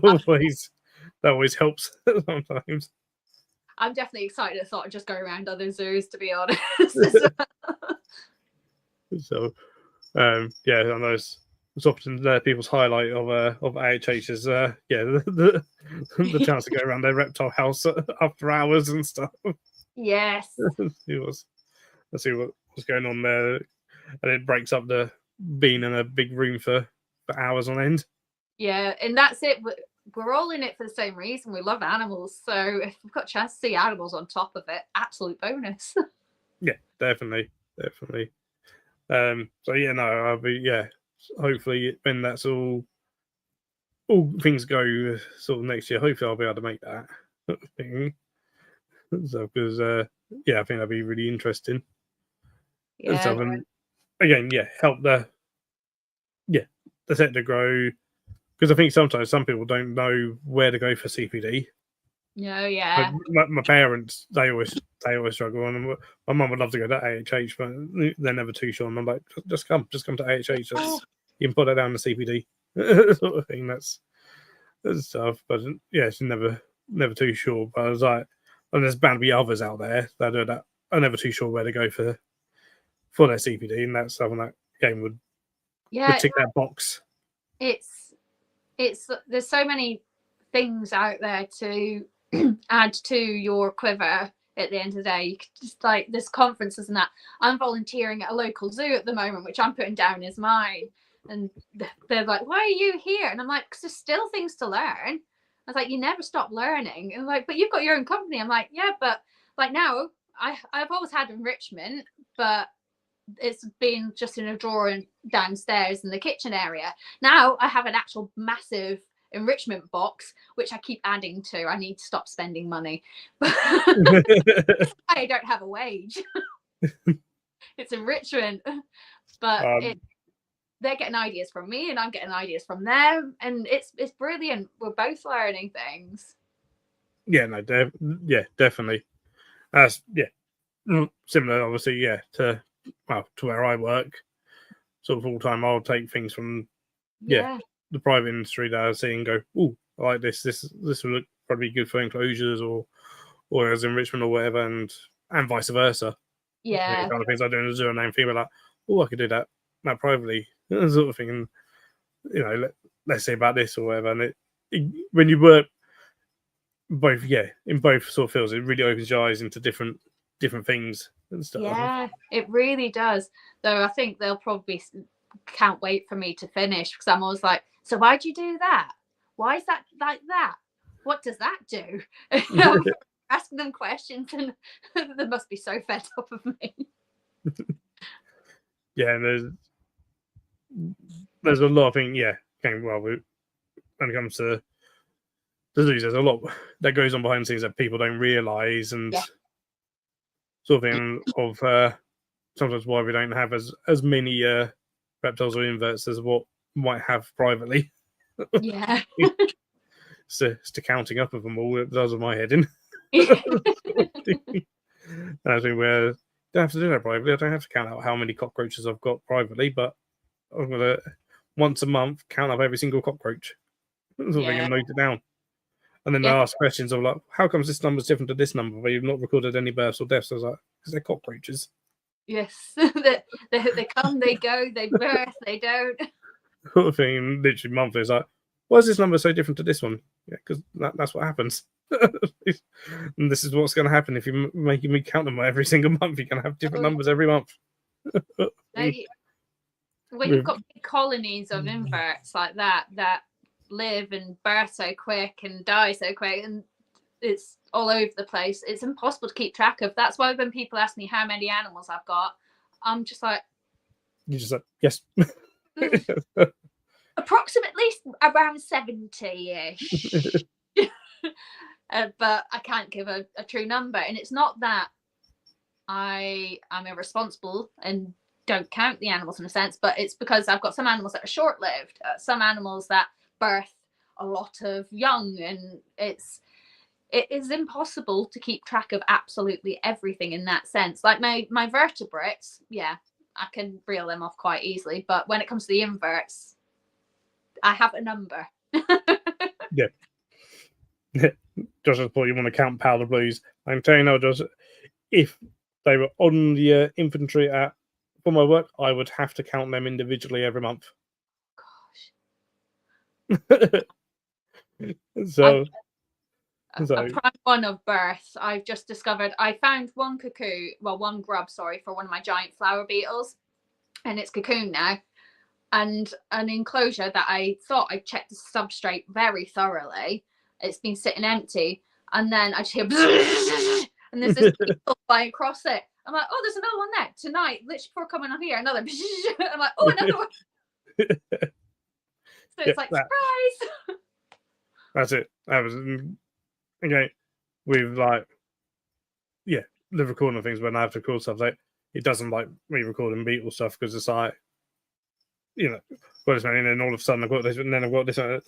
always helps sometimes. I'm definitely excited to sort of just go around other zoos, to be honest. So, I know it's often people's highlight of AHH is the chance to go around their reptile house after hours and stuff. Yes. Let's see what's going on there, and it breaks up the being in a big room for hours on end. Yeah, and that's it. We're all in it for the same reason. We love animals, so if we've got a chance to see animals on top of it, absolute bonus. Yeah, definitely. So I'll be hopefully when that's all things go sort of next year, hopefully I'll be able to make that thing. So because I think that'd be really interesting. And stuff, and again, help the sector grow, because I think sometimes some people don't know where to go for CPD. No, yeah. My parents, they always struggle, and my mum would love to go to AHH, but they're never too sure. And I'm like, just come to AHH. You can put that down the CPD sort of thing. That's stuff. But she's never too sure. But I was like, and there's bound to be others out there that are never too sure where to go for their CPD, and that's something that game would tick that box. It's there's so many things out there to add to your quiver at the end of the day. You could just like this conferences and that. I'm volunteering at a local zoo at the moment, which I'm putting down as mine. And they're like, why are you here? And I'm like, because there's still things to learn. I was like, you never stop learning. And like, but you've got your own company. I'm like, yeah, but like now I've always had enrichment, but it's been just in a drawer downstairs in the kitchen area. Now I have an actual massive enrichment box which I keep adding to. I need to stop spending money. I don't have a wage. It's enrichment, but they're getting ideas from me and I'm getting ideas from them, and it's brilliant. We're both learning things. Yeah, no, definitely. That's similar, obviously, to where I work. Sort of full time, I'll take things from the private industry that I see and go, oh, I like this. This will look probably good for enclosures or as enrichment or whatever, and vice versa. Yeah, the kind of things I do in a zero name female, like, oh, I could do that privately, sort of thing. And let's say about this or whatever. And when you work both, in both sort of fields, it really opens your eyes into different things and stuff. Yeah, it really does. Though I think they'll probably can't wait for me to finish, because I'm always like, so why'd you do that? Why is that like that? What does that do? Asking them questions, and they must be so fed up of me. And there's a lot of things. When it comes to zoos, there's a lot that goes on behind the scenes that people don't realise, and sort of thing of sometimes why we don't have as many reptiles or inverts as what might have privately. Yeah. It's the counting up of them all that does with my head in. I think where I don't have to do that privately. I don't have to count out how many cockroaches I've got privately, but I'm gonna once a month count up every single cockroach. So they can note it down. And then they ask questions of like, how comes this number's different to this number, but you've not recorded any births or deaths? I was like, because they're cockroaches. Yes. they come, they go, they birth, they don't. Sort of thing, literally monthly. It's like, why is this number so different to this one? Yeah, because that's what happens. And this is what's going to happen if you're making me count them every single month. You're going to have different numbers every month. When you've got big colonies of inverts like that live and birth so quick and die so quick, and it's all over the place, it's impossible to keep track of. That's why when people ask me how many animals I've got, I'm just like, you're just like, yes. Approximately around 70-ish. But I can't give a true number, and it's not that I am irresponsible and don't count the animals in a sense, but it's because I've got some animals that are short-lived, some animals that birth a lot of young, and it is impossible to keep track of absolutely everything in that sense. Like my vertebrates, I can reel them off quite easily, but when it comes to the inverts, I have a number. Yeah. Josh, I thought you want to count powder blues. I can tell you now, Josh, if they were on the infantry for my work, I would have to count them individually every month. Gosh. So a prime one of birth, I've just discovered. I found one grub, for one of my giant flower beetles, and it's cocoon now, and an enclosure that I thought I checked the substrate very thoroughly. It's been sitting empty, and then I just hear and there's this beetle flying across it. I'm like, oh, there's another one there tonight. Literally before coming on here, another. I'm like, oh, another one. So it's like, surprise. That's it. That was okay. With the recording of things when I have to record stuff, like it doesn't like me recording beetle stuff because it's like, and then all of a sudden I've got this, and then I've got this. They're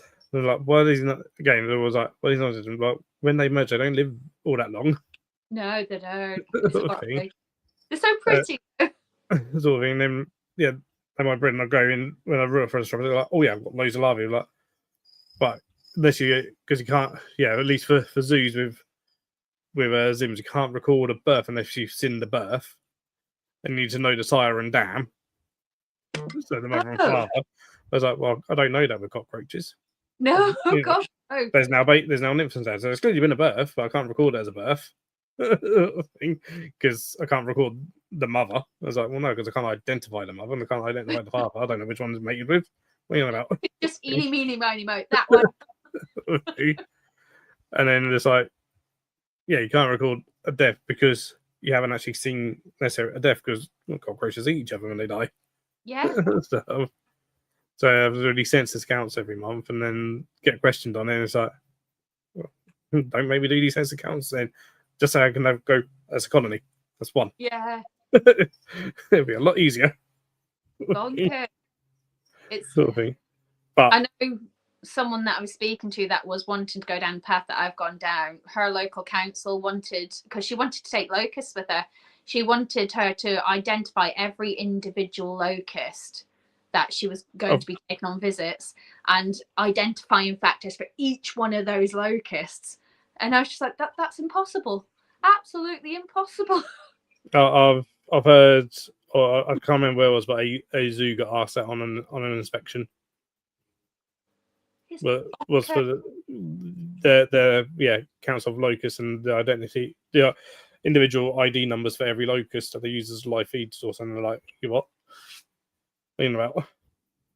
like, why are these not? Again, there was like, well, these not. Like when they merge, they don't live all that long. No, they don't. They're so pretty. Sort of thing. Then they might breed and I go in when I root for a shop. They're like, oh yeah, I've got loads of larvae. Like, but unless because you can't. At least for zoos with Zims, you can't record a birth unless you've seen the birth, and you need to know the sire and dam. So the mother and father. I was like, well, I don't know that with cockroaches. No, gosh. Oh. There's now nymphs and so it's clearly been a birth, but I can't record it as a birth because I can't record the mother. I was like, well, no, because I can't identify the mother and I can't identify the father. I don't know which one is mated with. What are you on about? Just eeny, meeny, miny, moe. That one. And then it's like, you can't record a death because you haven't actually seen necessarily a death because cockroaches eat each other when they die. Yeah. So I have really census counts every month, and then get questioned on it. And it's like, well, don't maybe do these census counts then, just so I can go as a colony. That's one. Yeah. It'll be a lot easier. Bonkers. It's Sort of thing. But I know someone that I was speaking to that was wanting to go down the path that I've gone down. Her local council wanted, because she wanted to take locusts with her, she wanted her to identify every individual locust that she was going to be taking on visits and identifying factors for each one of those locusts. And I was just like, that's impossible. Absolutely impossible. I've heard, or I can't remember where it was, but a zoo got asked that on an inspection. Was for the counts of locusts and the individual ID numbers for every locust that they use as live feeds or something like. You what? You know about?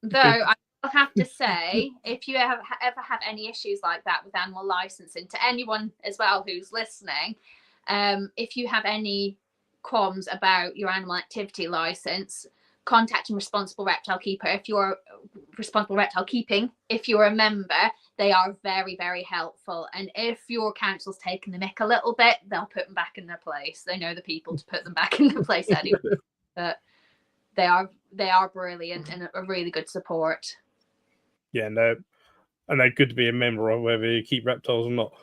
Though I will have to say, if you ever have any issues like that with animal licensing, to anyone as well who's listening, if you have any qualms about your animal activity license, contacting Responsible Reptile Keeper. If you're Responsible Reptile Keeping, if you're a member, they are very, very helpful. And if your council's taken the mick a little bit, they'll put them back in their place. They know the people to put them back in their place anyway. But they are brilliant and a really good support. Yeah, and they're good to be a member of, whether you keep reptiles or not.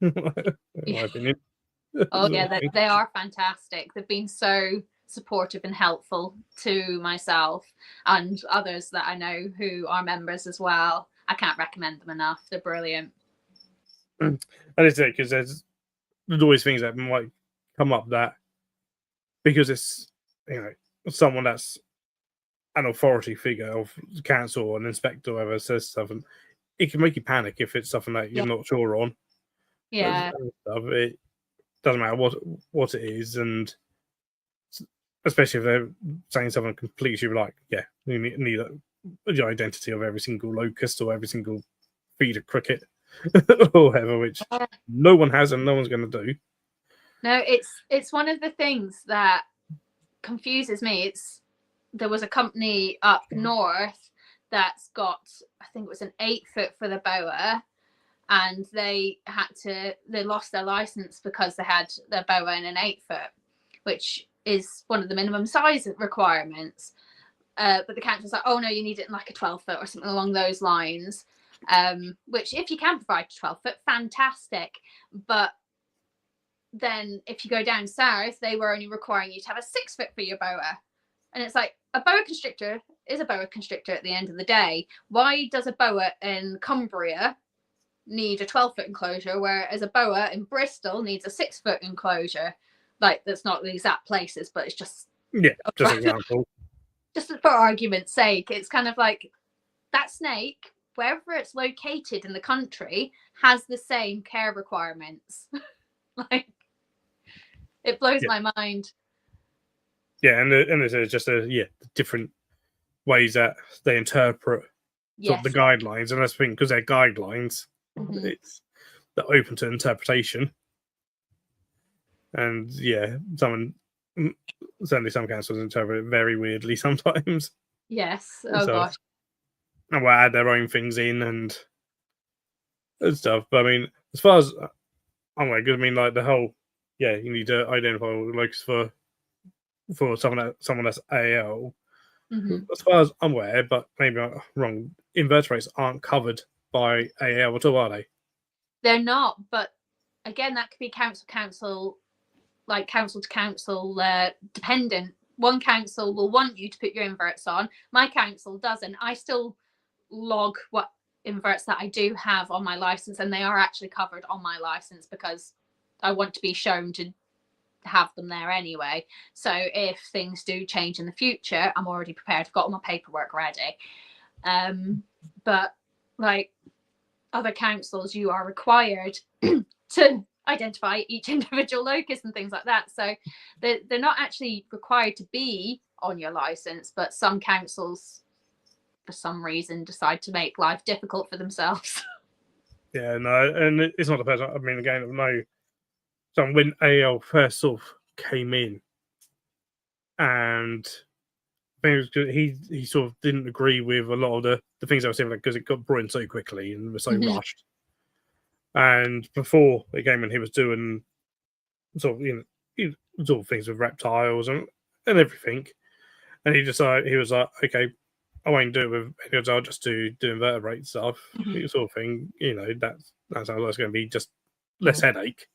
In my opinion. Oh yeah, they are fantastic. They've been so supportive and helpful to myself and others that I know who are members as well. I can't recommend them enough. They're brilliant. And it's it, because there's always things that might come up that, because it's someone that's an authority figure of council or an inspector or whatever says stuff, and it can make you panic if it's something that you're not sure on. Yeah. It doesn't matter what it is, and especially if they're saying something completely like, yeah, you need the identity of every single locust or every single feeder cricket or whatever, which no one has and no one's going to do. No, it's one of the things that confuses me. There was a company up north that's got, I think it was an 8 foot for the boa, and they lost their license because they had their boa in an 8 foot, which is one of the minimum size requirements. But the council's like, oh no, you need it in like a 12 foot or something along those lines. Which if you can provide a 12 foot, fantastic. But then if you go down south, they were only requiring you to have a 6 foot for your boa. And it's like, a boa constrictor is a boa constrictor at the end of the day. Why does a boa in Cumbria need a 12 foot enclosure, whereas a boa in Bristol needs a 6 foot enclosure? Like, that's not the exact places, but it's just just an example. Just for argument's sake, it's kind of like that snake, wherever it's located in the country, has the same care requirements. Like, it blows my mind. Yeah, and it's just different ways that they interpret sort of the guidelines, and that's the thing, because they're guidelines. They're open to interpretation. And certainly some councils interpret it very weirdly sometimes. Yes. Oh gosh. And will add their own things in and stuff. But I mean, as far as I'm aware, I mean, like the whole, you need to identify locus for someone that's AL. As far as I'm aware, but maybe I'm wrong, invertebrates aren't covered by AL at all, are they? They're not, but again, that could be council to council dependent. One council will want you to put your inverts on. My council doesn't. I still log what inverts that I do have on my license, and they are actually covered on my license because I want to be shown to have them there anyway. So if things do change in the future, I'm already prepared. I've got all my paperwork ready. But like other councils, you are required to identify each individual locus and things like that. So they're not actually required to be on your license, but some councils, for some reason, decide to make life difficult for themselves. Yeah, no, and it's not the person. I mean, again, no. So when AL first sort of came in, and I think it was good. He sort of didn't agree with a lot of the things I was saying, because it got brought in so quickly and was so rushed. And before it came in, he was doing sort of sort of things with reptiles and everything. And he decided, he was like, okay, I won't do it with any of those, I'll just do invertebrate stuff, sort of thing. That's how it's going to be, just less headache.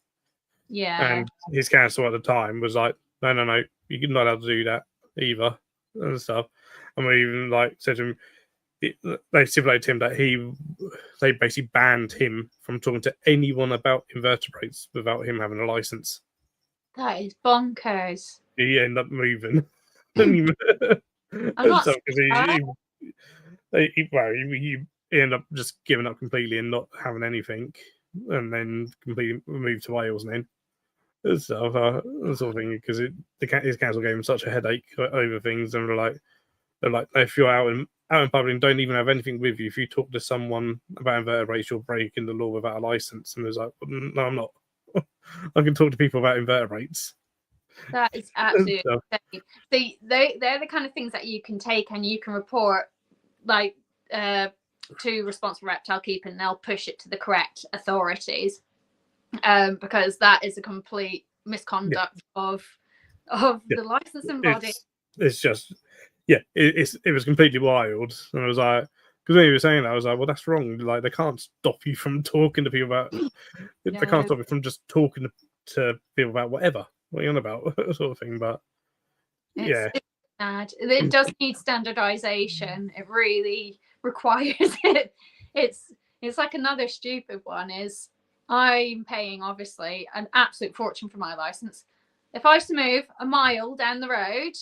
Yeah. And his counsel at the time was like, no, you're not allowed to do that either, and stuff. And we even said to him, they stipulated to him that they basically banned him from talking to anyone about invertebrates without him having a license. That is bonkers. He ended up moving. I'm not he ended up just giving up completely and not having anything, and then completely moved to Wales and then stuff, sort of thing, because his council gave him such a headache over things, and they're like, if you're out in public and don't even have anything with you, if you talk to someone about invertebrates, you're breaking the law without a license. And there's like, no, I'm not. I can talk to people about invertebrates. That is absolutely insane. They're the kind of things that you can take and you can report to responsible reptile keeping, and they'll push it to the correct authorities, because that is a complete misconduct of the licensing body. It's just it was completely wild. And I was like, because when you were saying that, I was like, well, that's wrong. They can't stop you from talking to people about they can't stop you from just talking to people about whatever. What are you on about? Sort of thing. But it's bad. It does need standardization. It really requires it. It's like another stupid one is, I'm paying obviously an absolute fortune for my license. If I was to move a mile down the road,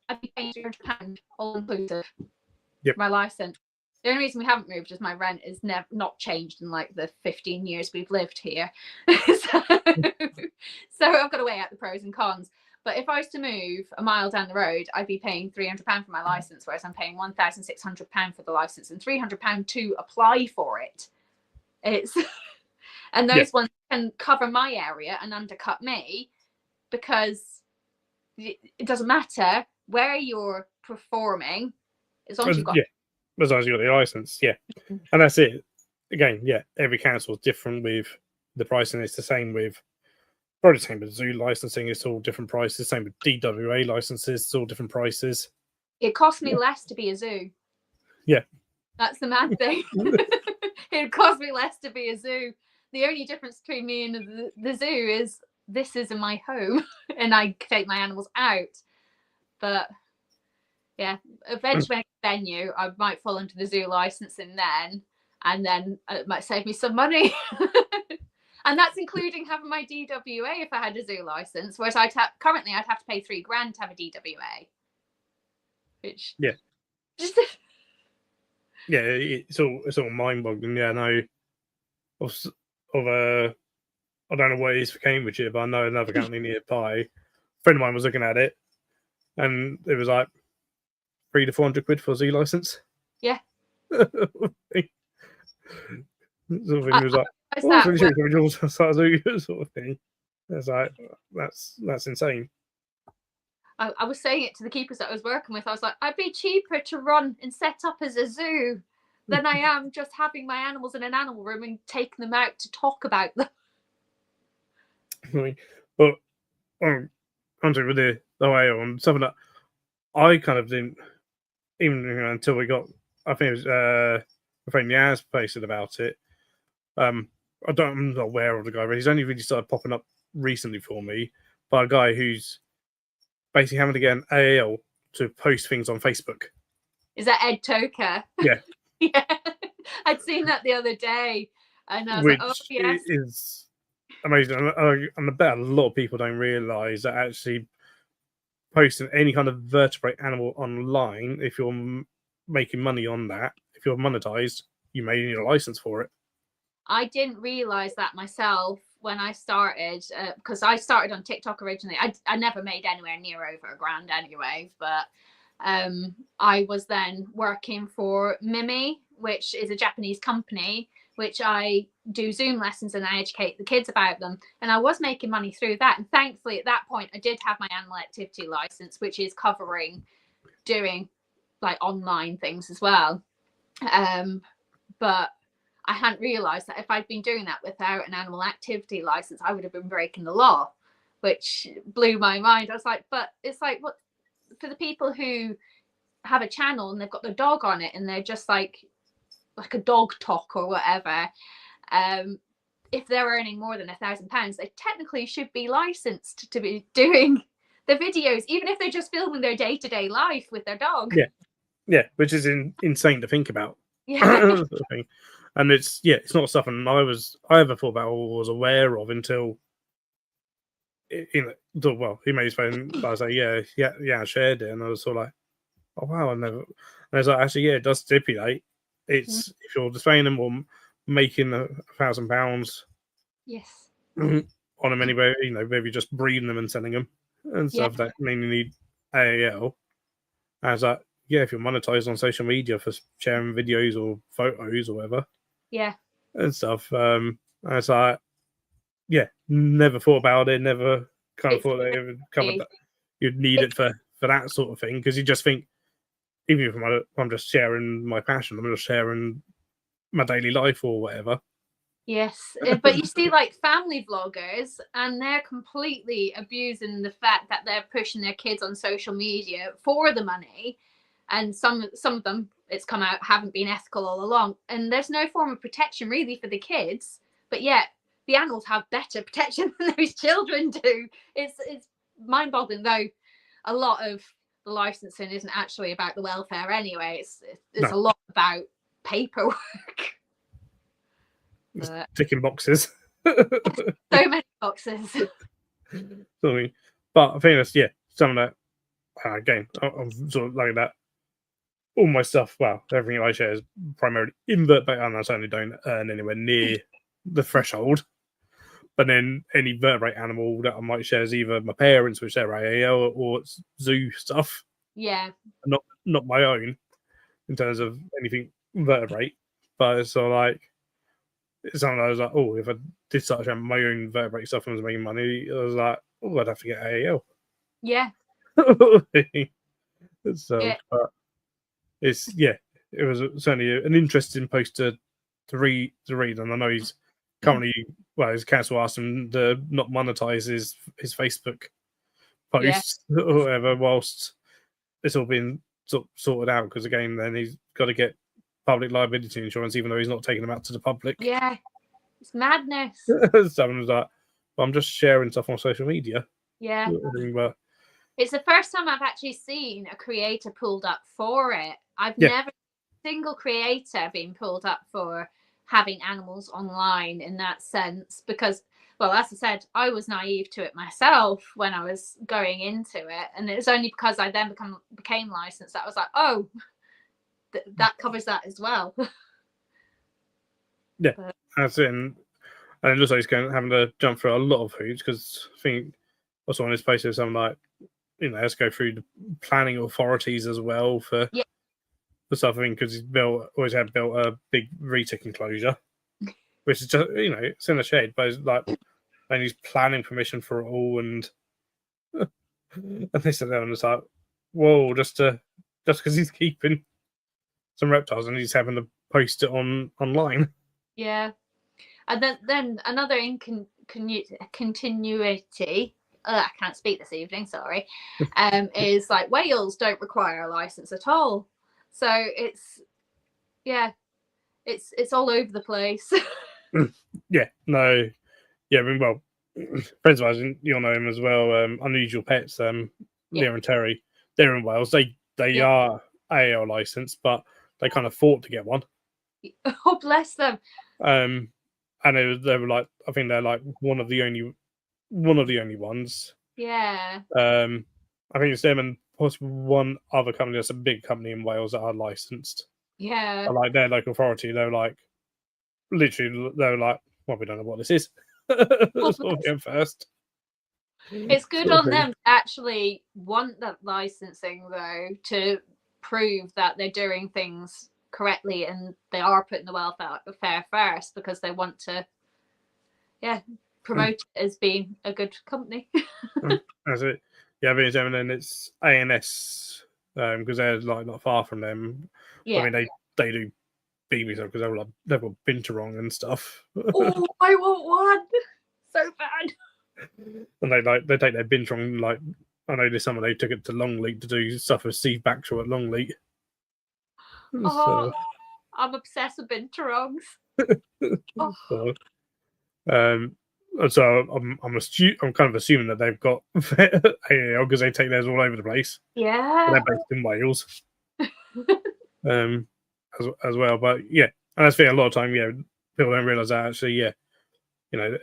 I'd be paying £300 all inclusive for my license. The only reason we haven't moved is my rent is not changed in the 15 years we've lived here. So I've got to weigh out the pros and cons. But if I was to move a mile down the road, I'd be paying £300 for my license, whereas I'm paying £1,600 for the license and £300 to apply for it. And those ones can cover my area and undercut me, because it doesn't matter where you're performing, as long as you've got as long as you got the license, and that's it. Again, every council is different with the pricing. It's the same with probably the same with zoo licensing. It's all different prices. Same with DWA licenses. It's all different prices. It costs me less to be a zoo. Yeah, that's the mad thing. It costs me less to be a zoo. The only difference between me and the zoo is this isn't my home, and I take my animals out. But eventually when I get a venue, I might fall into the zoo licensing then, and then it might save me some money. And that's including having my DWA if I had a zoo license, whereas currently I'd have to pay £3,000 to have a DWA. Which it's all mind-boggling. No, I don't know what it is for Cambridgeshire, but I know another county nearby. A friend of mine was looking at it, and it was like £300 to £400 for a zoo license. Yeah. Sort of thing. It was like, sort of thing. It's like, that's insane. I was saying it to the keepers that I was working with. I was like, I'd be cheaper to run and set up as a zoo than I am just having my animals in an animal room and taking them out to talk about them. But with the way on something that I kind of didn't even until we got, I think it was my friend Yaz posted about it. I'm not aware of the guy, but he's only really started popping up recently for me by a guy who's basically having to get an AAL to post things on Facebook. Is that Ed Toker? Yeah. Yeah. I'd seen that the other day, and I was like, oh yes. It is amazing. And I bet a lot of people don't realise that actually posting any kind of vertebrate animal online, if you're making money on that, if you're monetized, you may need a license for it. I didn't realise that myself when I started, because I started on TikTok originally. I never made anywhere near over £1,000 anyway, but I was then working for Mimi, which is a Japanese company, which I do Zoom lessons and I educate the kids about them. And I was making money through that. And thankfully, at that point, I did have my animal activity license, which is covering doing like online things as well. But I hadn't realised that if I'd been doing that without an animal activity license, I would have been breaking the law, which blew my mind. I was like, but it's like, what for the people who have a channel and they've got their dog on it and they're just like a dog talk or whatever, if they're earning more than £1,000, they technically should be licensed to be doing the videos, even if they're just filming their day-to-day life with their dog. Yeah, which is insane to think about. Yeah. Sort of thing. And it's not something I ever thought about or was aware of until he made his phone. I was like, I shared it, and I was sort of like, oh wow, I never. And I was like, actually, it does stipulate it's if you're displaying them or making £1,000. Yes. On them anyway, maybe just breeding them and selling them and stuff that mainly need AAL. I was like, if you're monetized on social media for sharing videos or photos or whatever, and stuff. I was like, never thought about it. Never kind of thought that it would cover that. You'd need it for that sort of thing, because you just think, even if I'm just sharing my passion, I'm just sharing my daily life or whatever. Yes, but you see, like family vloggers, and they're completely abusing the fact that they're pushing their kids on social media for the money, and some of them, it's come out, haven't been ethical all along, and there's no form of protection really for the kids, but yet the animals have better protection than those children do. It's mind-boggling, though. A lot of the licensing isn't actually about the welfare anyway. It's a lot about paperwork. Ticking boxes. So many boxes. Sorry. But I think that's some of that again, I'm sort of like that. All my stuff, everything I share is primarily invert, but I certainly don't earn anywhere near the threshold. But then any vertebrate animal that I might share is either my parents, which they're AAL, or it's zoo stuff. Yeah. Not my own in terms of anything vertebrate. But it's sort of like, something I was like, if I did start sharing my own vertebrate stuff and was making money, I was like, I'd have to get AAL. Yeah. So, but it's it was certainly an interesting post to read, and I know he's currently his council asked him to not monetize his Facebook posts or whatever whilst it's all been sorted out, because again, then he's got to get public liability insurance, even though he's not taking them out to the public. Yeah, it's madness. Someone was like, I'm just sharing stuff on social media. Yeah. But it's the first time I've actually seen a creator pulled up for it. I've never seen a single creator being pulled up for having animals online in that sense, because, well, as I said, I was naive to it myself when I was going into it, and it was only because I then became licensed that I was like, oh, that covers that as well. That's it. And it looks like he's having to jump through a lot of hoops, because I think also on his post there's something like, let's go through the planning authorities as well for stuff. I think because he's always had built a big retic enclosure, which is just it's in the shade, but it's like, and he's planning permission for it all, and they said that, and it's like, whoa, just because he's keeping some reptiles and he's having to post it online. Yeah. And then another continuity, I can't speak this evening, sorry, is like whales don't require a license at all. So it's all over the place. Friends of ours, you'll know him as well, Unusual Pets, Leah and Terry, they're in Wales. They are AL licensed, but they kind of fought to get one. Oh, bless them. And they were like, I think they're like one of the only ones. Yeah. I think it's them and possibly one other company that's a big company in Wales that are licensed. Yeah. But like their local authority, they're like, literally, they're like, well, we don't know what this is. At first. It's good on them to actually want that licensing, though, to prove that they're doing things correctly, and they are putting the welfare first because they want to, promote it as being a good company. That's it. Yeah, but and then it's ANS because they're like not far from them. Yeah. I mean, they do BB stuff because they've got Binturong and stuff. Oh, I want one so bad. And they take their Binturong, like I know this summer they took it to Longleat to do stuff with Steve Backshall at Longleat. Oh, I'm obsessed with Binturongs. Oh. So I'm kind of assuming that they've got AAL because they take theirs all over the place. Yeah. They're based in Wales. As well, but yeah, and I think a lot of time, people don't realise that actually, it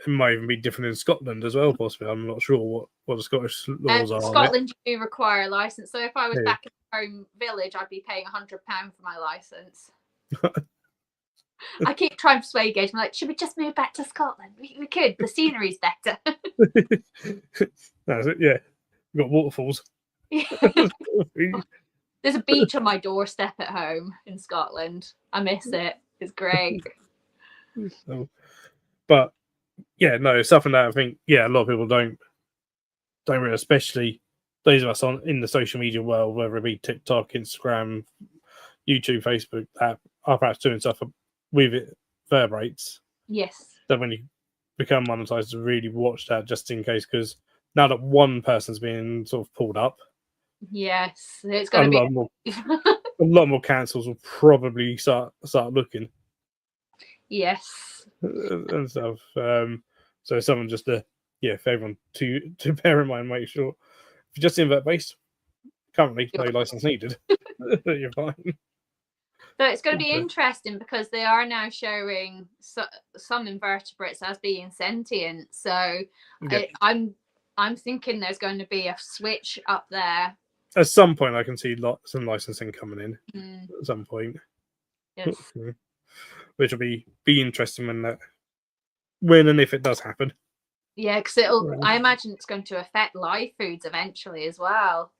might even be different in Scotland as well. Possibly, I'm not sure what the Scottish laws are. Scotland do require a license, so if I was back in my home village, I'd be paying £100 for my license. I keep trying to persuade Gage. I'm like, should we just move back to Scotland? We could. The scenery's better. That's it. Yeah, we've got waterfalls. There's a beach on my doorstep at home in Scotland. I miss it. It's great. But yeah, no, it's something that I think a lot of people don't really, especially those of us in the social media world, whether it be TikTok, Instagram, YouTube, Facebook, that are perhaps doing stuff with it vertebrates. Yes. That when you become monetized, to really watch that just in case, because now that one person's being sort of pulled up, yes, it's going to be a lot more councils will probably start looking. Yes. And stuff. So someone just for everyone to bear in mind, make sure if you're just invert based, currently no license needed. You're fine. So it's going to be interesting because they are now showing some invertebrates as being sentient. So I'm thinking there's going to be a switch up there. At some point, I can see some licensing coming in. At some point, yes. Which will be interesting when and if it does happen. Yeah, because I imagine it's going to affect live foods eventually as well.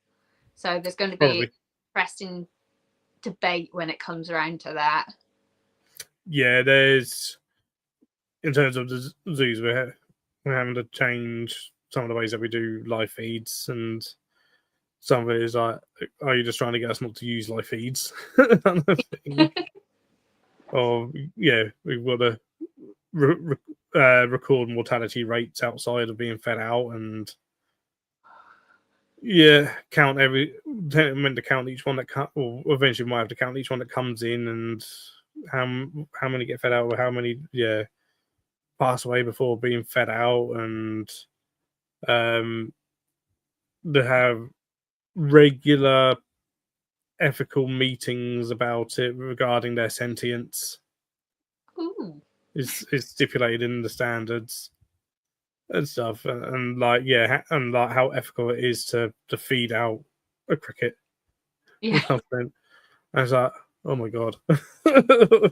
So there's going to be interesting debate when it comes around to that. Yeah, there's in terms of the zoos, we're having to change some of the ways that we do live feeds, and some of it is like, are you just trying to get us not to use live feeds? Or we've got to record mortality rates outside of being fed out, and count meant to count each one that or eventually we might have to count each one that comes in, and how many get fed out, or how many pass away before being fed out, and they have regular ethical meetings about it regarding their sentience. Ooh. Is stipulated in the standards and stuff, and how ethical it is to feed out a cricket. Yeah. And I was like, oh my god. There's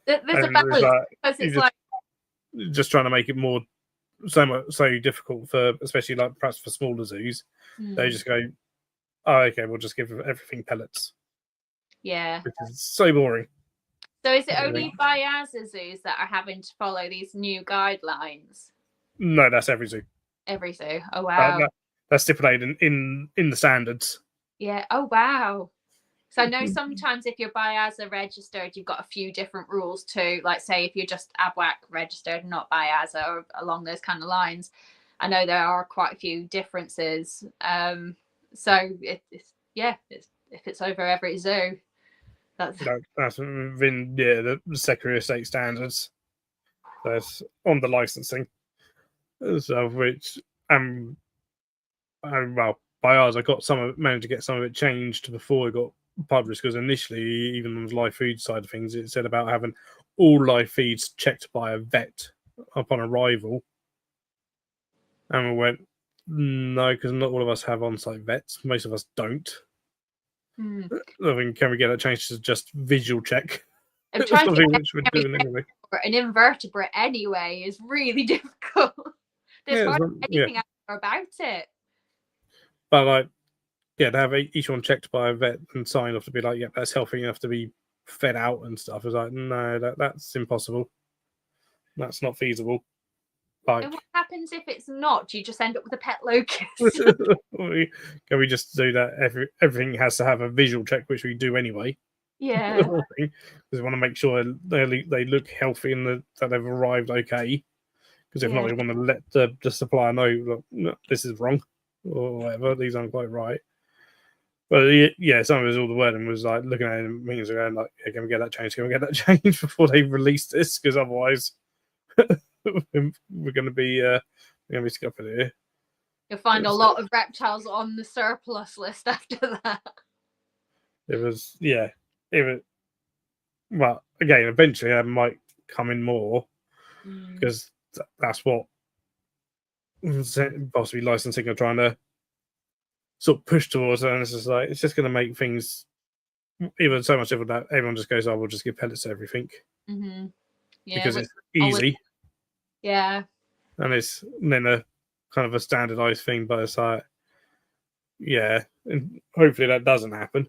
a balance because it's like just trying to make it more so difficult for, especially like perhaps for smaller zoos. They just go, oh, okay, we'll just give everything pellets. Yeah. Which is so boring. So is it only Byaza zoos that are having to follow these new guidelines? No, that's every zoo. Every zoo. Oh wow. That's stipulated in the standards. Yeah. Oh wow. So I know sometimes if you're Byaza registered, you've got a few different rules too. Like say if you're just ABWAC registered, not Byaza, or along those kind of lines. I know there are quite a few differences. So if it's over every zoo, that's within the Secretary of State standards. That's on the licensing. So which by ours, I managed to get some of it changed before it got published, because initially, even on the live food side of things, it said about having all live feeds checked by a vet upon arrival. And we went, no, because not all of us have on-site vets. Most of us don't. I mean, can we get that changed to just visual check? I'm trying to which we're doing anyway. An invertebrate anyway is really difficult. There's hardly anything about it. But to have each one checked by a vet and signed off to be like, that's healthy enough to be fed out and stuff. It's like, no, that's impossible. That's not feasible. Like, And what happens if it's not? Do you just end up with a pet locust? can we just do that? Everything has to have a visual check, which we do anyway. Yeah. Because we want to make sure they look healthy and that they've arrived okay. Because if not, we want to let the supplier know, look, no, this is wrong or whatever. These aren't quite right. But yeah, some of us, all the wording was like looking at it in meetings and going like, yeah, can we get that changed? Can we get that changed before they release this? Because otherwise, we're going to be scuffing here. You'll find a lot of reptiles on the surplus list after that. It was well, again, eventually I might come in more because that's what possibly licensing are trying to sort of push towards, and it's just like it's just going to make things even so much different that everyone just goes, "Oh, we'll just give pellets to everything," because it's easy. Yeah, and it's then a kind of a standardized thing, but it's like, yeah, and hopefully that doesn't happen.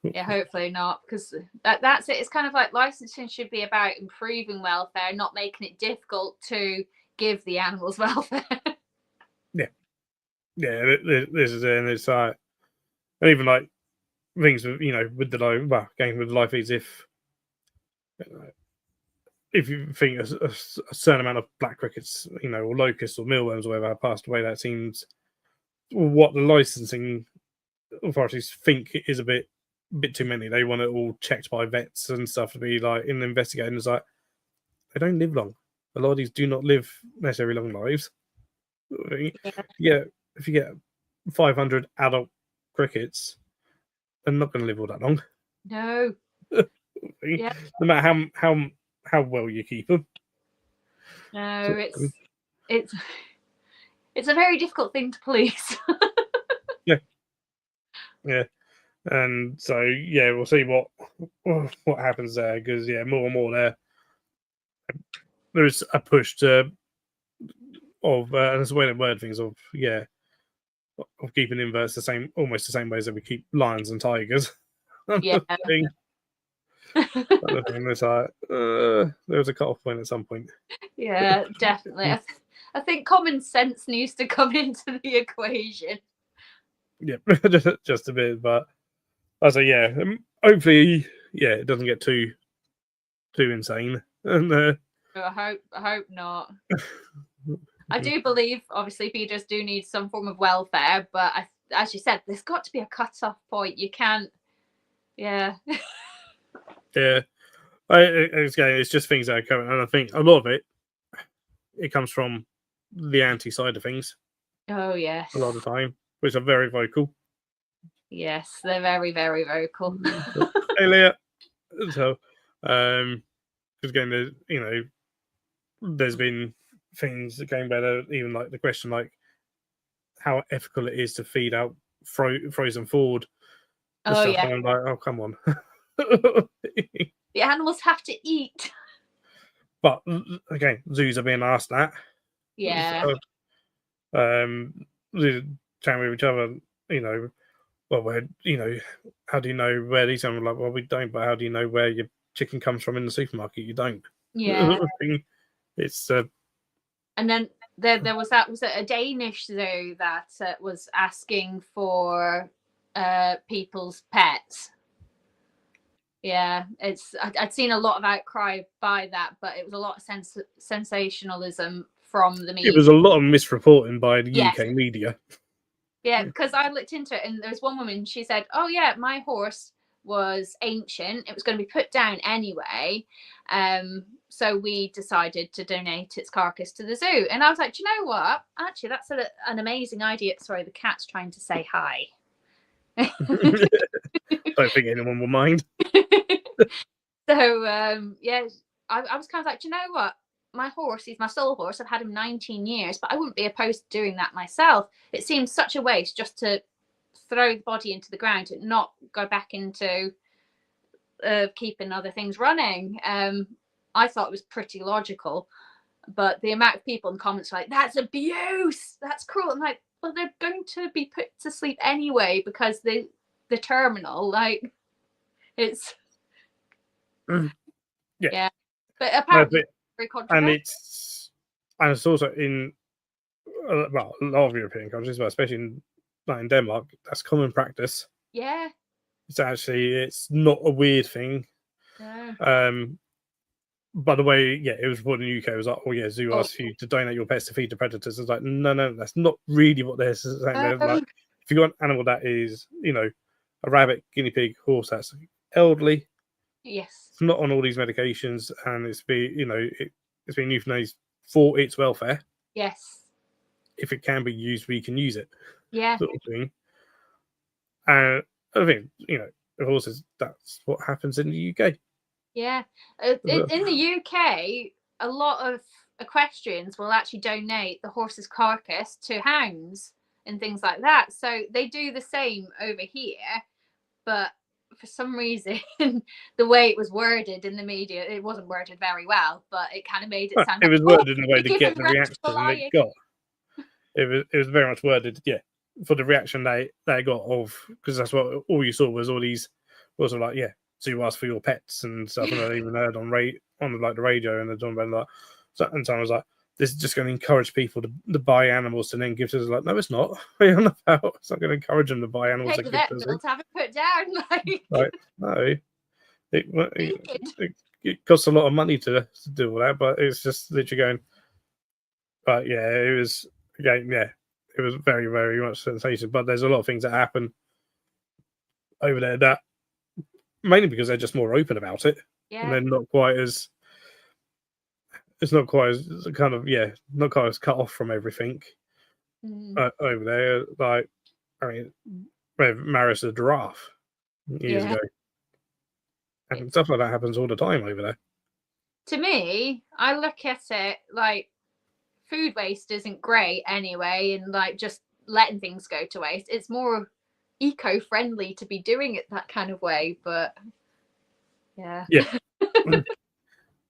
Yeah, hopefully not, because that's it. It's kind of like licensing should be about improving welfare, not making it difficult to give the animals welfare. Yeah, this is it, and it's like, and even like things with with the live feeds, if you think a certain amount of black crickets, or locusts or mealworms or whatever have passed away, that seems what the licensing authorities think is a bit too many. They want it all checked by vets and stuff to be like in investigating. It's like they don't live long. A lot of these do not live necessarily long lives. Yeah, if you get 500 adult crickets, they're not going to live all that long. No. No matter how well you keep them. No, it's a very difficult thing to police. Yeah. And so we'll see what happens there, because more and more there's a push to and there's a way to word things of keeping inverts almost the same ways that we keep lions and tigers. Yeah. It's like there was a cut-off point at some point. Yeah, definitely. I think common sense needs to come into the equation. Yeah, just a bit, but I say hopefully it doesn't get too insane. And I hope not. I do believe, obviously, feeders do need some form of welfare, but as you said, there's got to be a cut-off point. You can't. Yeah. Yeah. It's just things that are coming, and I think a lot of it comes from the anti side of things. Oh yes. A lot of the time, which are very vocal. Yes, they're very, very vocal. Hey, Leah. So, because again, there's been things going better, even like the question like how ethical it is to feed out frozen food. Oh stuff, yeah. and I'm like, oh come on. The animals have to eat. But again, zoos are being asked that. Yeah. So, they're chatting with each other, well, where, how do you know where these animals are? Like, well, we don't, but how do you know where your chicken comes from in the supermarket? You don't. Yeah. It's and then there was a Danish zoo that was asking for people's pets. Yeah, I'd seen a lot of outcry by that, but it was a lot of sensationalism from the media. It was a lot of misreporting by the UK media. Yeah, because I looked into it, and there was one woman, she said, oh yeah, my horse was ancient. It was going to be put down anyway. So we decided to donate its carcass to the zoo. And I was like, do you know what? Actually, that's an amazing idea. Sorry, the cat's trying to say hi. Don't think anyone will mind. So, I was kind of like, do you know what? My horse, he's my soul horse. I've had him 19 years, but I wouldn't be opposed to doing that myself. It seems such a waste just to throw the body into the ground and not go back into keeping other things running. I thought it was pretty logical, but the amount of people in the comments were like, that's abuse, that's cruel. I'm like, well, they're going to be put to sleep anyway because the terminal, like, it's Yeah. But No, apparently very and controversial. it's also in well, a lot of European countries, but especially in Denmark, that's common practice. Yeah. It's not a weird thing. No. By the way, it was reported in the UK. It was like, oh yeah, zoo Oh, asks you to donate your pets to feed to predators. It's like, no, that's not really what they're saying. They're like, if you got an animal that is, a rabbit, guinea pig, horse that's elderly, yes. it's not on all these medications, and it's been euthanized for its welfare. Yes. If it can be used, we can use it, Yeah. sort of thing. And I think, of course, that's what happens in the UK. Yeah. In the UK, a lot of equestrians will actually donate the horse's carcass to hounds and things like that. So they do the same over here, but for some reason, the way it was worded in the media, it wasn't worded very well, but it kind of made it sound It like, was worded in a way you're to giving get the reaction reptile, are it you? got. It was very much worded, for the reaction they got of, because that's what all you saw was all these was like, so you asked for your pets and stuff, and I even heard on like the radio, and they're talking about like, and someone was like, this is just going to encourage people to buy animals and then give to us. Like, no, it's not. What are you on about? It's not going to encourage them to buy animals Pay to the give vet to us. bill to have it put down. Like, no, it costs a lot of money to do all that, but it's just literally going. But it was it was very, very much sensational. But there's a lot of things that happen over there that mainly because they're just more open about it, and they're not quite as it's not quite as kind of not quite as cut off from everything over there. Like, I mean, Maris a giraffe years ago, and stuff like that happens all the time over there. To me, I look at it like food waste isn't great anyway, and like just letting things go to waste. It's more eco-friendly to be doing it that kind of way, but that's it.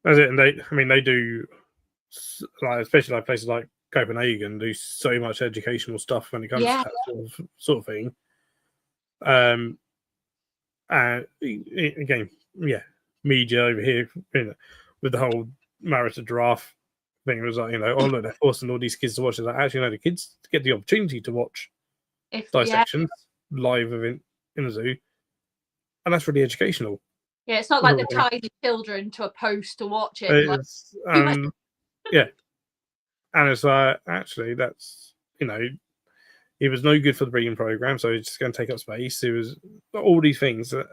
And they do, like, especially like places like Copenhagen, do so much educational stuff when it comes to that sort of thing. And again, media over here, with the whole Maris giraffe thing, was like, oh look, they're forcing all these kids to watch it. Like, actually, no, the kids get the opportunity to watch dissections live in a zoo, and that's really educational. Yeah, it's not like they're tying children to a post to watch it. And it's like, actually, that's it was no good for the breeding program, so it's just going to take up space. It was all these things, and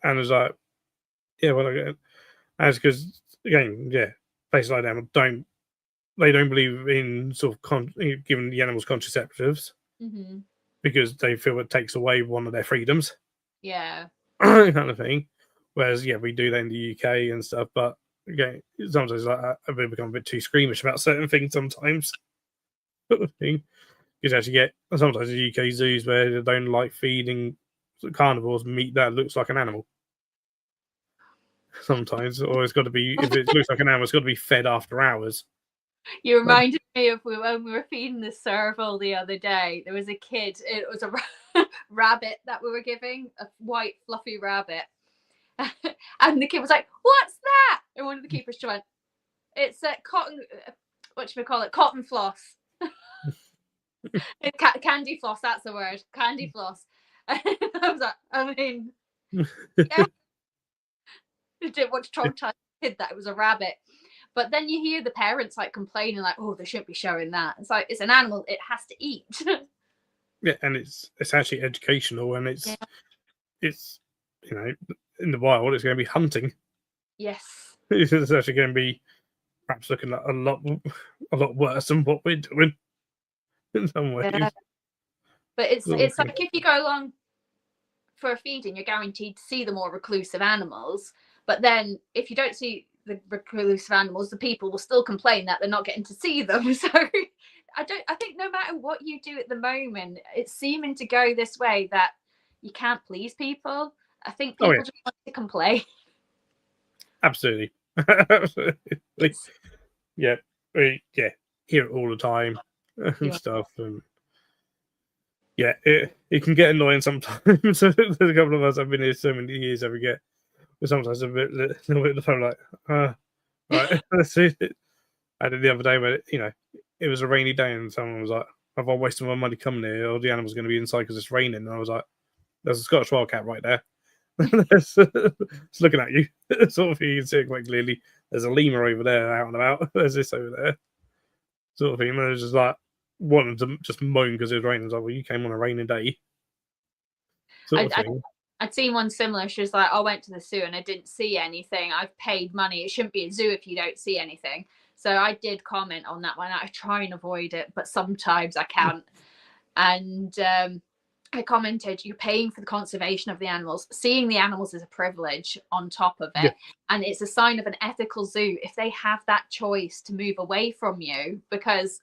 it was like, and it's because, again, places like that don't believe in sort of giving the animals contraceptives because they feel it takes away one of their freedoms. Kind of thing. Whereas, we do that in the UK and stuff, but again, sometimes like I've become a bit too squeamish about certain things sometimes. Because actually get sometimes the UK zoos where they don't like feeding carnivores meat that looks like an animal. Sometimes, or it's got to be, if it looks like an animal, it's got to be fed after hours. You reminded me of when we were feeding the serval the other day. There was a kid, it was a rabbit that we were giving, a white fluffy rabbit. And the kid was like, "What's that?" And one of the keepers went, "It's a cotton, what should we call it? Cotton floss." Candy floss, that's the word. Candy floss. I was like, I mean, I didn't want to traumatize the kid that it was a rabbit. But then you hear the parents like complaining, like, "Oh, they shouldn't be showing that." It's like, it's an animal; it has to eat. And it's actually educational, and it's in the wild, it's going to be hunting. Yes, It's actually going to be perhaps looking at a lot worse than what we're doing in some ways. But it's like if you go along for a feeding, you're guaranteed to see the more reclusive animals. But then if you don't see the reclusive animals, the people will still complain that they're not getting to see them. So I think no matter what you do at the moment, it's seeming to go this way that you can't please people. I think people just want to complain. Absolutely. Yeah. Hear it all the time and stuff. And it can get annoying sometimes. There's a couple of us, I've been here so many years, we get But sometimes a little bit of the phone, like, right, let's see it. I did the other day where, it was a rainy day and someone was like, have I wasted my money coming here, or the animal's going to be inside because it's raining? And I was like, there's a Scottish wildcat right there. it's looking at you. Sort of, you can see it quite clearly. There's a lemur over there out and about. There's this over there. Sort of thing. And it was just like, wanted to just moan because it was raining. I was like, well, you came on a rainy day. Sort of thing. I'd seen one similar. She was like, I went to the zoo and I didn't see anything. I've paid money. It shouldn't be a zoo if you don't see anything. So I did comment on that one. I try and avoid it, but sometimes I can't. And I commented, you're paying for the conservation of the animals. Seeing the animals is a privilege on top of it. Yeah. And it's a sign of an ethical zoo if they have that choice to move away from you, because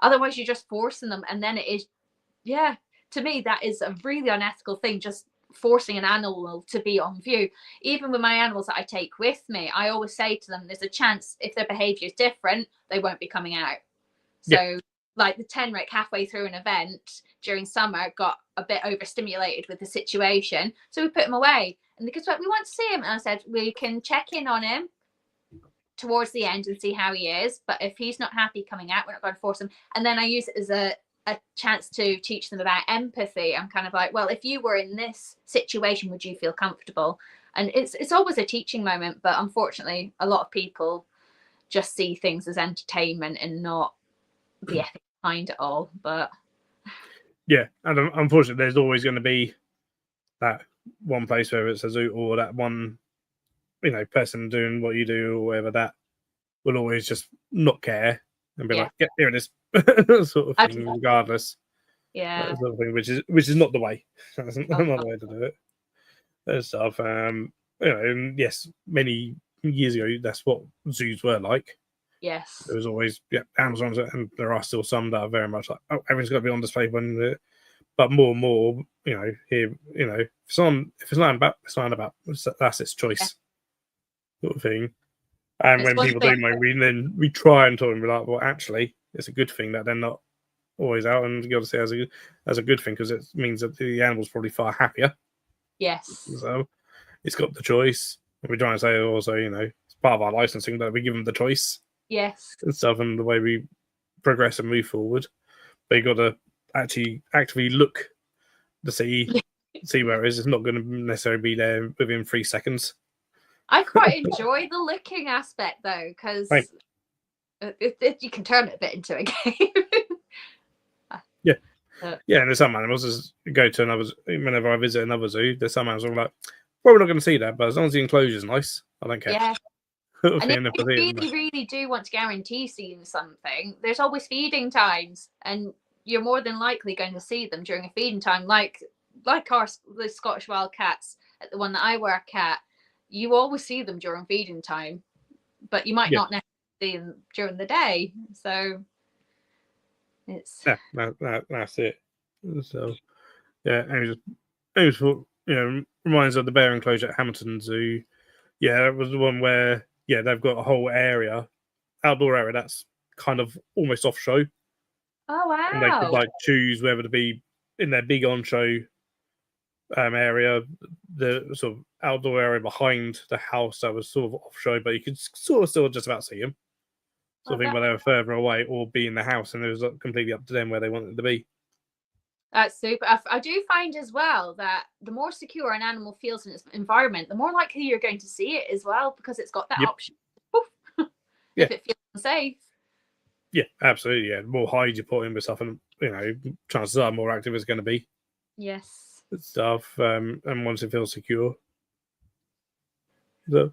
otherwise you're just forcing them. And then it is, to me, that is a really unethical thing, just forcing an animal to be on view. Even with my animals that I take with me, I always say to them, there's a chance if their behavior is different, they won't be coming out. So like the Tenric, halfway through an event during summer, got a bit overstimulated with the situation, so we put him away. And the kids were like, we want to see him. And I said, we can check in on him towards the end and see how he is, but if he's not happy coming out, we're not going to force him. And then I use it as a chance to teach them about empathy. I'm kind of like, well, if you were in this situation, would you feel comfortable? And it's always a teaching moment, but unfortunately a lot of people just see things as entertainment and not the ethics behind it all. But yeah, and unfortunately there's always going to be that one place where it's a zoo, or that one person doing what you do or whatever, that will always just not care and be like, yeah, here it is. Sort of thing, regardless. Yeah. Sort of thing, which is not the way. That's not the way to do it. And stuff. And yes, many years ago, that's what zoos were like. Yes. There was always Amazons, and there are still some that are very much like, oh, everything's got to be on display when. But more and more, here, if it's not about, it's not about. That's its choice, sort of thing. And when people do moan, we try and talk and be like, well, actually, it's a good thing that they're not always out, and you got to say as a good thing, because it means that the animal's probably far happier. Yes. So it's got the choice. And we try and say also, it's part of our licensing that we give them the choice. Yes. And stuff, and the way we progress and move forward. But you got to actually actively look to see where it is. It's not going to necessarily be there within 3 seconds. I quite enjoy the looking aspect though, because you can turn it a bit into a game. And there's some animals, as go to another, whenever I visit another zoo, there's some animals I'm like, well, we're not going to see that, but as long as the enclosure's nice, I don't care. Yeah. And if you really do want to guarantee seeing something, there's always feeding times, and you're more than likely going to see them during a feeding time, like the Scottish wildcats at the one that I work at. You always see them during feeding time, but you might not necessarily see them during the day. So it's that's it. So it was reminds of the bear enclosure at Hamilton Zoo. Yeah, that was the one where they've got a whole outdoor area that's kind of almost off show. Oh wow! And they could choose whether to be in their big on show area, the sort of outdoor area behind the house that was sort of off show, but you could sort of still just about see them. Sort of thing, where they were further away, or be in the house, and it was completely up to them where they wanted to be. That's super. I do find as well that the more secure an animal feels in its environment, the more likely you're going to see it as well, because it's got that option. If it feels unsafe. Yeah, absolutely. Yeah, the more hide you put in with stuff, and chances are more active it's going to be. Yes. Stuff, and once it feels secure. So,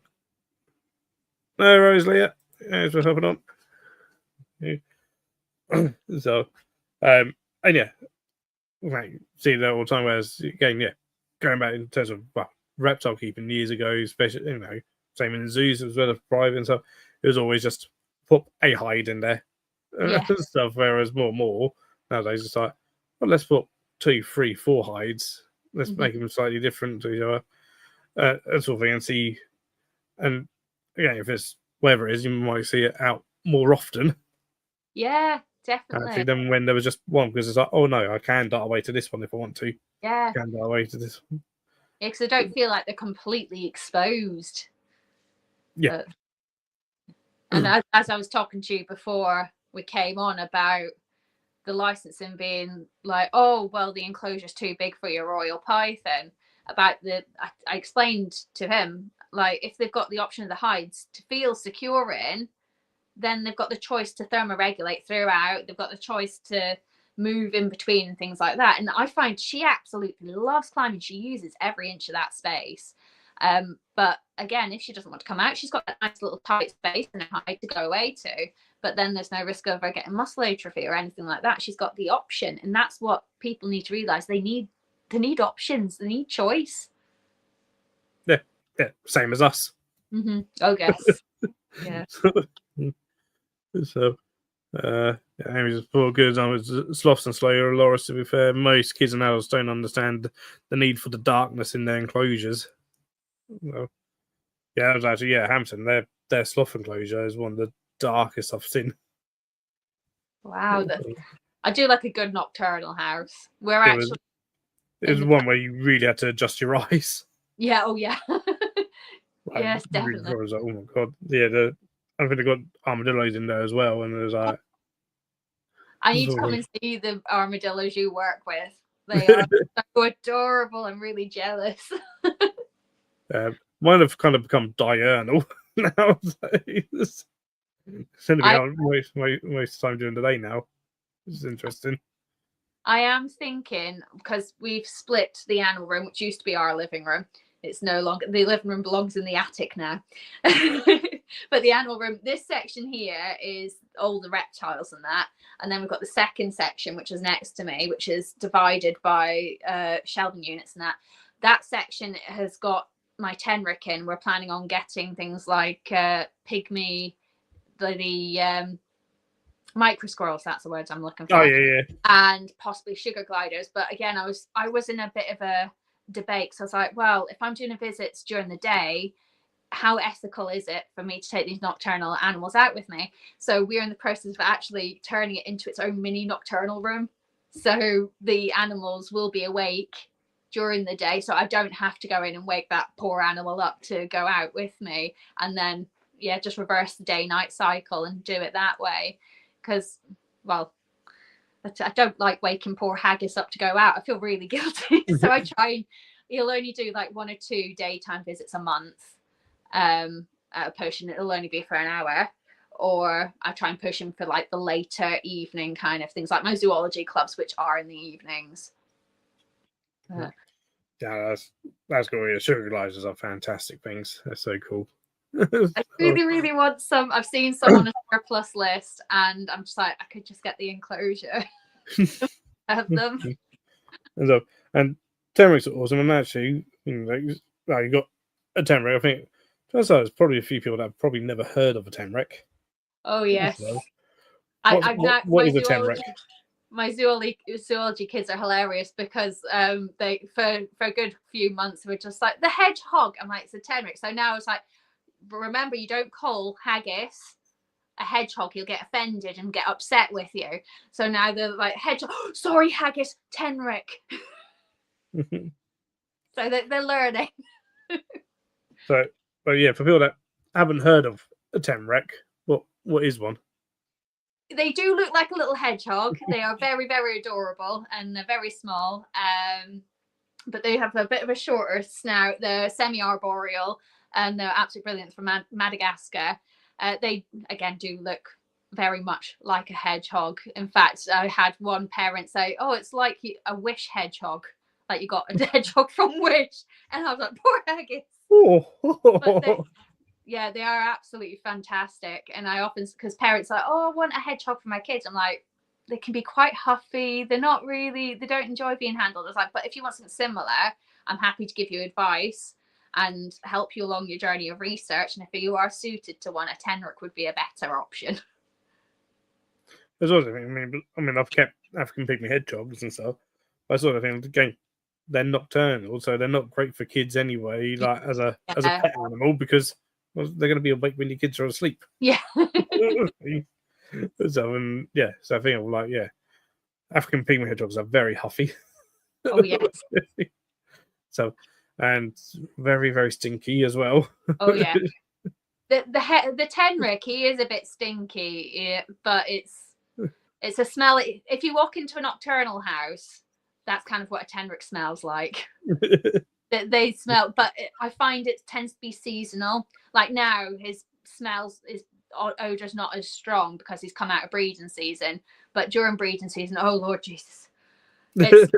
no, Rosalie, thanks for hopping on. So, and see that all the time. Whereas again, going back in terms of reptile keeping years ago, especially same in the zoos as well as private and stuff, it was always just put a hide in there, stuff. Whereas more nowadays, it's like, well, let's put 2, 3, 4 hides. Let's make them slightly different to each other, that sort of thing, and see. And if it's wherever it is, you might see it out more often. Yeah, definitely. Than when there was just one, because it's like, oh no, I can dart away to this one if I want to. Yeah. I can dart away to this one. because I don't feel like they're completely exposed. Yeah. And as I was talking to you before we came on about the licensing being like, oh, well, the enclosure's too big for your royal python. I explained to him, like, if they've got the option of the hides to feel secure in, then they've got the choice to thermoregulate throughout. They've got the choice to move in between and things like that. And I find she absolutely loves climbing. She uses every inch of that space. But again, if she doesn't want to come out, she's got that nice little tight space and a height to go away to. But then there's no risk of her getting muscle atrophy or anything like that. She's got the option, and that's what people need to realize. They need options. They need choice. Yeah, same as us. Mm-hmm. Oh, yes. Yeah. So, Amy's poor good as I was Sloths and Slayer Loris. To be fair, most kids and adults don't understand the need for the darkness in their enclosures. Well, yeah, it was actually Hampton. Their sloth enclosure is one of the darkest I've seen. Wow, I do like a good nocturnal house. It was one where you really had to adjust your eyes. Yeah, oh yeah. Yes, definitely. I was like, oh my god, yeah. I think they got armadillos in there as well, and it was like, I need to come and see the armadillos you work with. They are so adorable. I'm really jealous. Mine have kind of become diurnal now. It's going to be most of the time during the day now. This is interesting. I am thinking, because we've split the animal room, which used to be our living room. It's no longer, the living room belongs in the attic now. But the animal room, this section here is all the reptiles and that. And then we've got the second section, which is next to me, which is divided by shelving units and that. That section has got my Tenric in. We're planning on getting things like pygmy, the micro squirrels, that's the words I'm looking for. Oh yeah. And possibly sugar gliders. But again, I was in a bit of a debate. So I was like, well, if I'm doing visits during the day, how ethical is it for me to take these nocturnal animals out with me? So we're in the process of actually turning it into its own mini nocturnal room. So the animals will be awake during the day. So I don't have to go in and wake that poor animal up to go out with me. And then, just reverse the day-night cycle and do it that way. Because, well, I don't like waking poor Haggis up to go out. I feel really guilty. So I try, he'll only do like 1 or 2 daytime visits a month at a push, and it'll only be for an hour. Or I try and push him for like the later evening kind of things, like my zoology clubs, which are in the evenings. Yeah, that's cool. Sugar gliders are fantastic things. They're so cool. I really want some. I've seen some on a surplus list, and I'm just like, I could just get the enclosure. Have them. And Tenric's awesome. And actually, you got a Tenric. I think there's probably a few people that have probably never heard of a Tenric. Oh yes. What is a Tenric? My zoology kids are hilarious because they for a good few months were just like the hedgehog. I'm like, it's a Tenric. So now it's like, remember, you don't call Haggis a hedgehog, he'll get offended and get upset with you. So now they're like, hedgehog, sorry Haggis, Tenric. So they're learning. So, but yeah, for people that haven't heard of a Tenric, what is one? They do look like a little hedgehog. They are very, very adorable, and they're very small. But they have a bit of a shorter snout. They're semi-arboreal, and they're absolutely brilliant from Madagascar. They, again, do look very much like a hedgehog. In fact, I had one parent say, oh, it's like a Wish hedgehog. Like you got a hedgehog from Wish. And I was like, poor Haggis. Oh. They are absolutely fantastic. And I often, because parents are like, oh, I want a hedgehog for my kids. I'm like, they can be quite huffy. They don't enjoy being handled. I was like, but if you want something similar, I'm happy to give you advice and help you along your journey of research. And if you are suited to one, a Tenric would be a better option. There's also, I mean, I've kept African pygmy hedgehogs and stuff. I sort of think, again, they're nocturnal, so they're not great for kids anyway, like as a pet animal, because they're going to be awake when your kids are asleep. Yeah. So I think African pygmy hedgehogs are very huffy. Oh yes. So, and very, very stinky as well. Oh yeah. The Tenric, he is a bit stinky, yeah, but it's a smell. If you walk into a nocturnal house, that's kind of what a Tenric smells like. They smell, but I find it tends to be seasonal. Like now, his odor's not as strong because he's come out of breeding season. But during breeding season, oh Lord Jesus, it's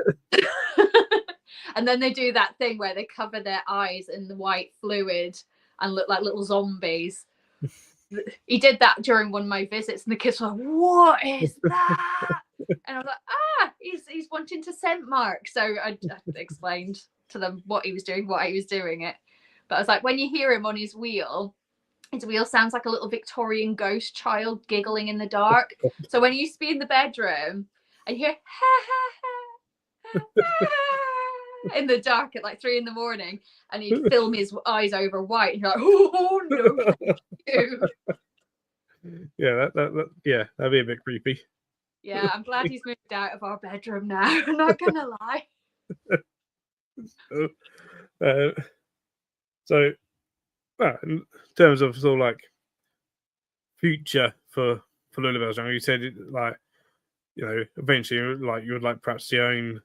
and then they do that thing where they cover their eyes in the white fluid and look like little zombies. He did that during one of my visits, and the kids were like, "What is that?" And I was like, he's wanting to scent mark. So I explained to them what he was doing, why he was doing it. But I was like, when you hear him on his wheel sounds like a little Victorian ghost child giggling in the dark. So when he used to be in the bedroom, and you hear in the dark at like 3 a.m, and he'd film his eyes over white, and you're like, oh no, thank you. Yeah, that'd be a bit creepy. Yeah, I'm glad he's moved out of our bedroom now. I'm not gonna lie. So, in terms of sort of like future for Loulabelle, you said like, you know, eventually like you would like perhaps your own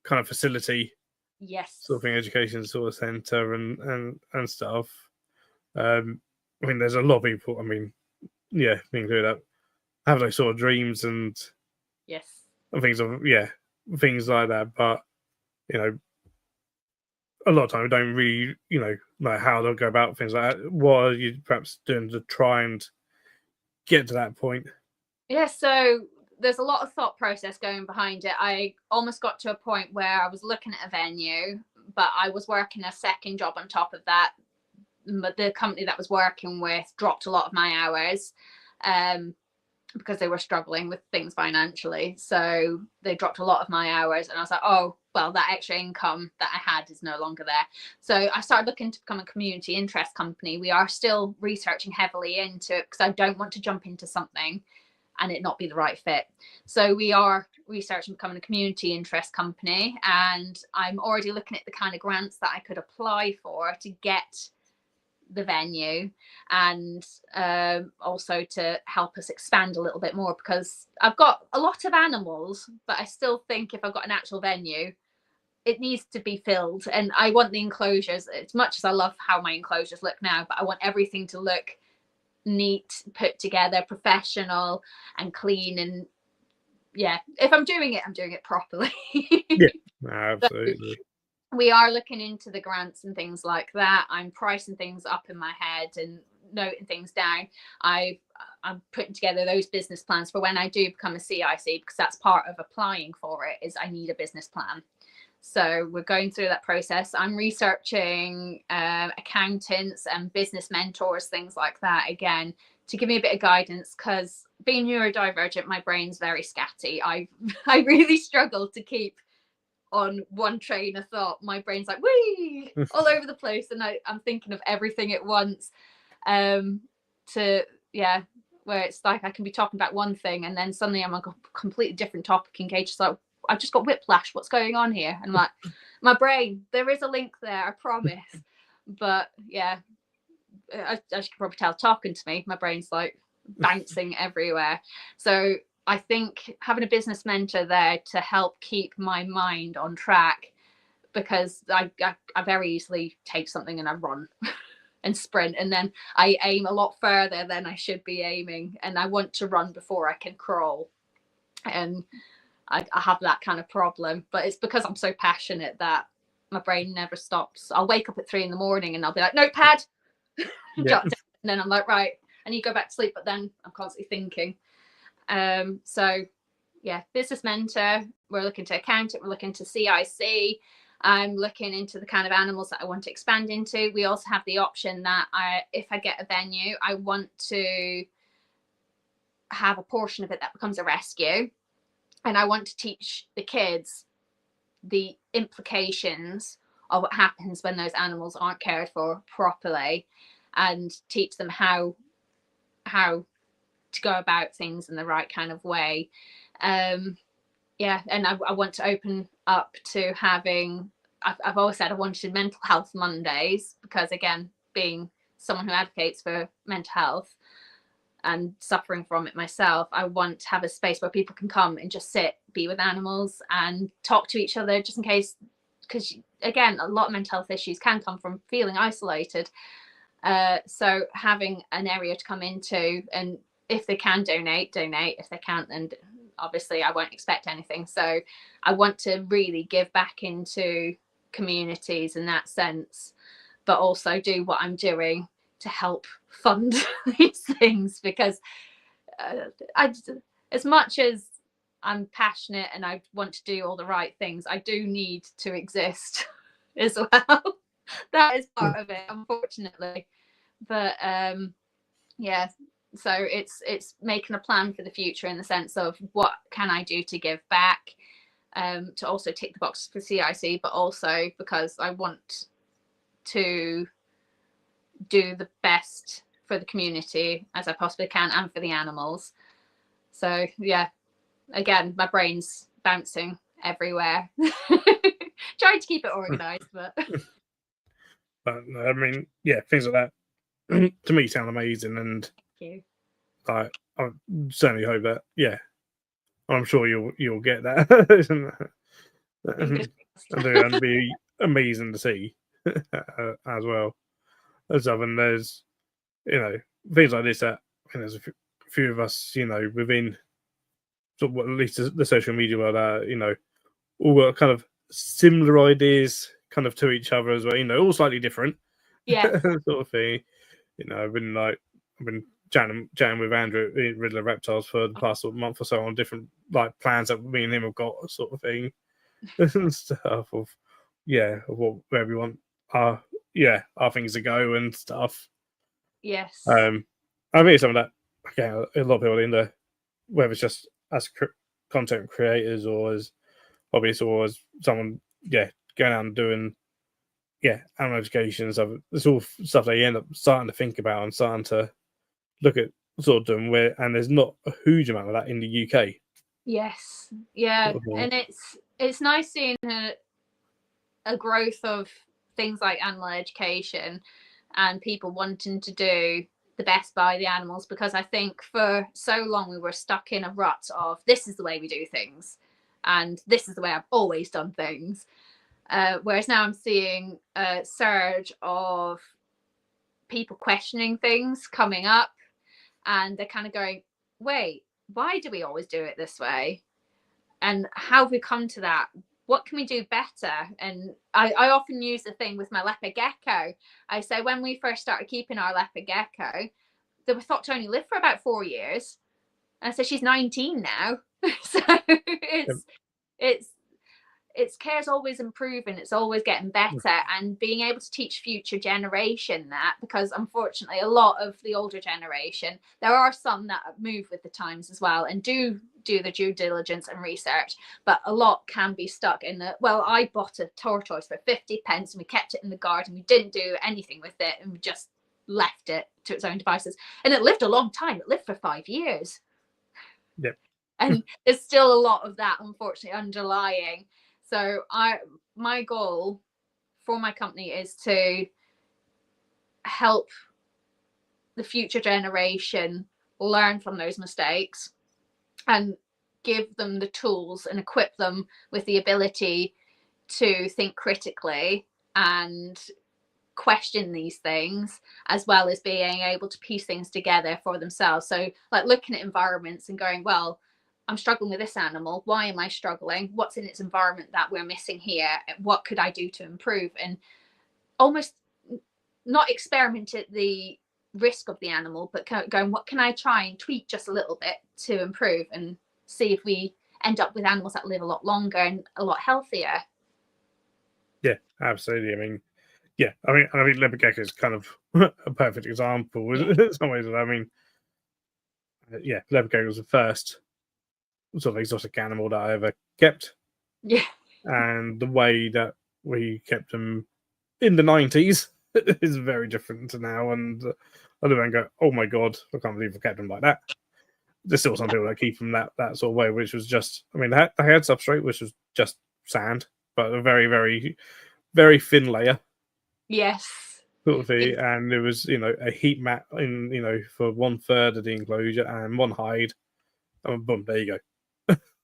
kind of facility, yes, sort of thing, education sort of centre and stuff. I mean, there's a lot of people. I mean, yeah, being do that, have those sort of dreams and yes, and things like that. But you know, a lot of time we don't really, you know, like how they'll go about things like that. What are you perhaps doing to try and get to that point? Yeah, so there's a lot of thought process going behind it. I almost got to a point where I was looking at a venue, but I was working a second job on top of that. But the company that I was working with dropped a lot of my hours because they were struggling with things financially. So they dropped a lot of my hours, and I was like, oh, well, that extra income that I had is no longer there. So I started looking to become a community interest company. We are still researching heavily into it because I don't want to jump into something and it not be the right fit. So we are researching becoming a community interest company, and I'm already looking at the kind of grants that I could apply for to get the venue, and also to help us expand a little bit more, because I've got a lot of animals, but I still think if I've got an actual venue, it needs to be filled. And I want the enclosures, as much as I love how my enclosures look now, but I want everything to look neat, put together, professional and clean. And yeah, if I'm doing it properly. Yeah, absolutely. So we are looking into the grants and things like that. I'm pricing things up in my head and noting things down. I'm putting together those business plans for when I do become a CIC, because that's part of applying for it, is I need a business plan. So we're going through that process. I'm researching accountants and business mentors, things like that, again, to give me a bit of guidance, because being neurodivergent, my brain's very scatty. I really struggle to keep on one train of thought. My brain's like, wee, all over the place, and I'm thinking of everything at once. Where it's like I can be talking about one thing and then suddenly I'm on a completely different topic, engaged. So I've just got whiplash. What's going on here? And I'm like, my brain, there is a link there, I promise. But yeah, as you can probably tell, talking to me, my brain's like bouncing everywhere. So I think having a business mentor there to help keep my mind on track, because I very easily take something and I run and sprint, and then I aim a lot further than I should be aiming, and I want to run before I can crawl. And I have that kind of problem, but it's because I'm so passionate that my brain never stops. I'll wake up at 3 a.m. and I'll be like, notepad, jot down. And then I'm like, right, I need to go back to sleep, but then I'm constantly thinking. So yeah, business mentor, we're looking to accountant, we're looking to CIC. I'm looking into the kind of animals that I want to expand into. We also have the option that if I get a venue, I want to have a portion of it that becomes a rescue. And I want to teach the kids the implications of what happens when those animals aren't cared for properly, and teach them how to go about things in the right kind of way. And I want to open up to having I've always said I wanted mental health Mondays because, again, being someone who advocates for mental health and suffering from it myself, I want to have a space where people can come and just sit, be with animals and talk to each other, just in case, because again, a lot of mental health issues can come from feeling isolated. So having an area to come into, and if they can donate. If they can't, then obviously I won't expect anything. So I want to really give back into communities in that sense, but also do what I'm doing to help fund these things, because as much as I'm passionate and I want to do all the right things, I do need to exist as well. That is part of it, unfortunately. But yeah, so it's making a plan for the future in the sense of what can I do to give back, to also tick the box for CIC, but also because I want to do the best for the community as I possibly can and for the animals. So yeah, again, my brain's bouncing everywhere. Trying to keep it organized, but I mean, yeah, things like that to me sound amazing, and thank you. I certainly hope that, yeah, I'm sure you'll get that. And be amazing to see as well. As other than there's, things like this that, there's a few of us, within sort of, at least the social media world, all got kind of similar ideas kind of to each other as well, all slightly different. Yeah. Sort of thing. I've been chatting with Andrew at Riddler Reptiles for the past sort of month or so on different like plans that me and him have got, sort of thing. And stuff of where we want our things to go and stuff. Yes. I think some of that, again, a lot of people in there, whether it's just as content creators or as hobbyists or as someone going out and doing animal education and stuff, it's all stuff they end up starting to think about and starting to look at sort of doing and there's not a huge amount of that in the UK. Yes. Yeah. And it's nice seeing a growth of things like animal education and people wanting to do the best by the animals, because I think for so long we were stuck in a rut of this is the way we do things and this is the way I've always done things. Whereas now I'm seeing a surge of people questioning things coming up, and they're kind of going, wait, why do we always do it this way? And how have we come to that? What can we do better? And I often use the thing with my leopard gecko. I say when we first started keeping our leopard gecko, they were thought to only live for about 4 years. And so she's 19 now. So it's care's always improving, it's always getting better, and being able to teach future generation that, because unfortunately a lot of the older generation, there are some that move with the times as well and do the due diligence and research, but a lot can be stuck in the, well, I bought a tortoise for 50 pence and we kept it in the garden, we didn't do anything with it and we just left it to its own devices, and it lived a long time, it lived for 5 years. Yep. And there's still a lot of that unfortunately underlying. So my goal for my company is to help the future generation learn from those mistakes and give them the tools and equip them with the ability to think critically and question these things, as well as being able to piece things together for themselves. So like looking at environments and going, well, I'm struggling with this animal. Why am I struggling? What's in its environment that we're missing here? What could I do to improve? And almost not experiment at the risk of the animal, but going, what can I try and tweak just a little bit to improve and see if we end up with animals that live a lot longer and a lot healthier. Yeah, absolutely. I mean, leopard gecko is kind of a perfect example in some ways. I mean, leopard gecko was the first sort of exotic animal that I ever kept. Yeah. And the way that we kept them in the 90s is very different to now. And I look and go, oh my God, I can't believe I kept them like that. There's still some people that keep them that sort of way, which was just, I mean, they had substrate, which was just sand, but a very, very very thin layer Yes. sort of thing, and there was a heat mat in for 1/3 of the enclosure and one hide, and boom, there you go.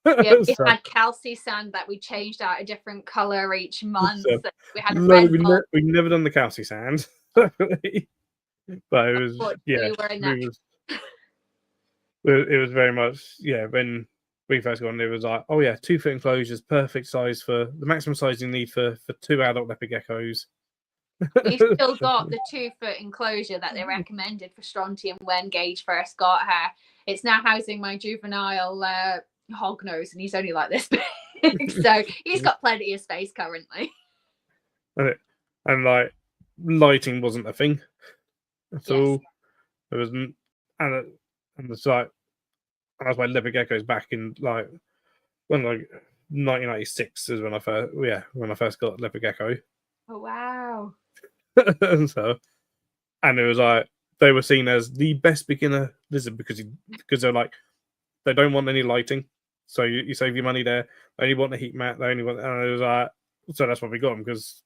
Yeah, we So, had calci sand that we changed out a different color each month. so We had a no, red mold. we never done the calci sand, but it was We were in that. it was very much when we first got on, it was like, oh yeah, 2-foot enclosures, perfect size for the maximum size you need for 2 adult leopard geckos. We still got the 2-foot enclosure that they recommended for Strontium when Gage first got her. It's now housing my juvenile hognose, and he's only like this big, so he's got plenty of space currently. And like lighting wasn't a thing at Yes. all. There wasn't, and it's like that's why leopard geckos back in like 1996 is when I first got leopard gecko. Oh wow. And it was like they were seen as the best beginner lizard because they're like they don't want any lighting, so you save your money there. They only want a heat mat. They only want, and it was like, so that's why we got them, because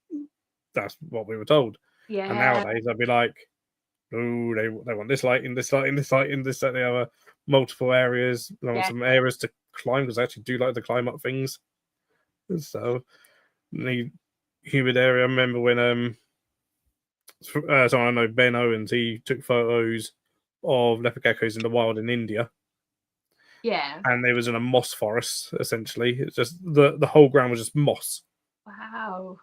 that's what we were told. Yeah. And nowadays I'd be like, oh, they want this lighting, this lighting, this lighting, this, that, the other, multiple areas. They want some areas to climb, because I actually do like to climb up things. So the humid area. I remember when someone I know, Ben Owens, he took photos of leopard geckos in the wild in India. Yeah. And they was in a moss forest, essentially. It's just the whole ground was just moss. Wow.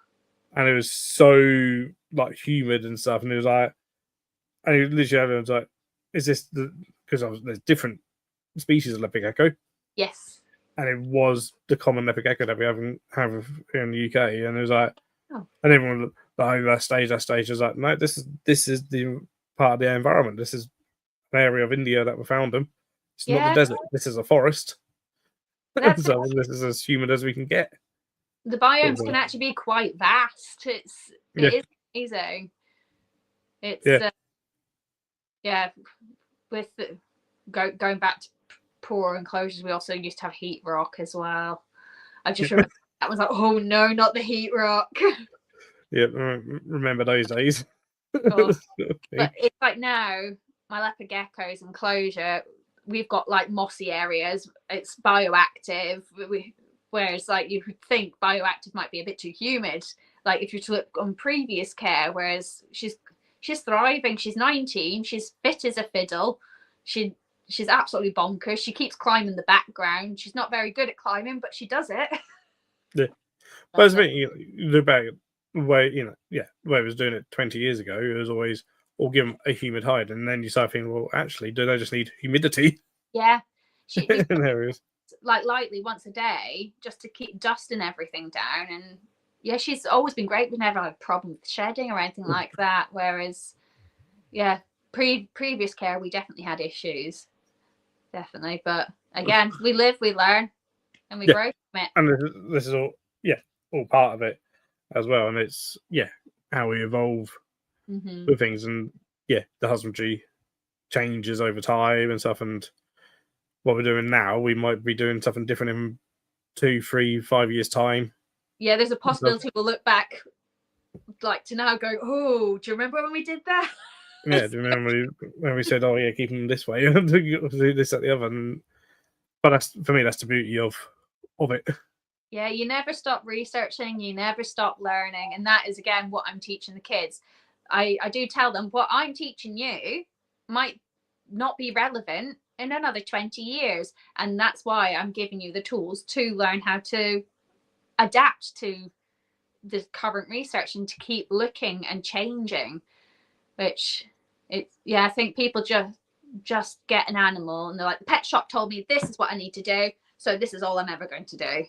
And it was so like humid and stuff. And it was like, and it literally was like, is this because there's different species of leopard gecko? Yes. And it was the common leopard gecko that we have here in the UK. And it was like, oh. And everyone like that stage was like, no, this is the part of the environment. This is an area of India that we found them. It's not the desert. This is a forest. So this is as humid as we can get. The biomes can actually be quite vast. It is amazing. It's with going back to poor enclosures, we also used to have heat rock as well. I just remember that was like, oh no, not the heat rock. Yeah, remember those days. But it's like now my leopard gecko's enclosure, we've got like mossy areas. It's bioactive. Whereas like you would think bioactive might be a bit too humid. Like if you look on previous care, whereas she's thriving. She's 19. She's fit as a fiddle. She's absolutely bonkers. She keeps climbing the background. She's not very good at climbing, but she does it. Yeah, but it's the about way way it was doing it 20 years ago. It was always, or give them a humid hide, and then you start thinking, well, actually, do they just need humidity? Yeah, she in areas like lightly once a day just to keep dust and everything down. And yeah, she's always been great. We've never had a problem with shedding or anything like that. Whereas, yeah, previous care, we definitely had issues, definitely. But again, we live, we learn, and we grow from it. And this is all part of it as well. And it's how we evolve with things, and the husbandry changes over time and stuff. And what we're doing now, we might be doing something different in 2, 3, 5 years time. Yeah, there's a possibility we'll look back like to now go, oh, do you remember when we did that? Yeah, do you remember when we said, oh yeah, keep them this way, do this, that, the other? But that's, for me, that's the beauty of it. Yeah, you never stop researching, you never stop learning. And that is, again, what I'm teaching the kids. I do tell them what I'm teaching you might not be relevant in another 20 years. And that's why I'm giving you the tools to learn how to adapt to the current research and to keep looking and changing. Which I think people just get an animal and they're like, the pet shop told me this is what I need to do, so this is all I'm ever going to do.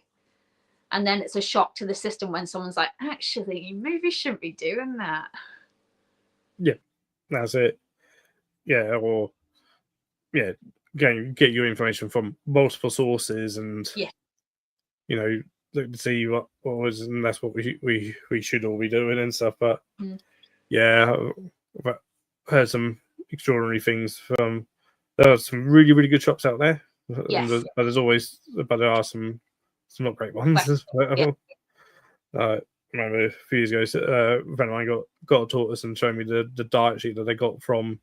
And then it's a shock to the system when someone's like, actually, you maybe shouldn't be doing that. Yeah, that's it. Yeah, or get your information from multiple sources, and look to see what was, and that's what we should all be doing and stuff. But I've heard some extraordinary things from. There are some really, really good shops out there. Yes. But there are some not great ones as well. remember a few years ago, a friend of mine got a tortoise and showed me the diet sheet that they got from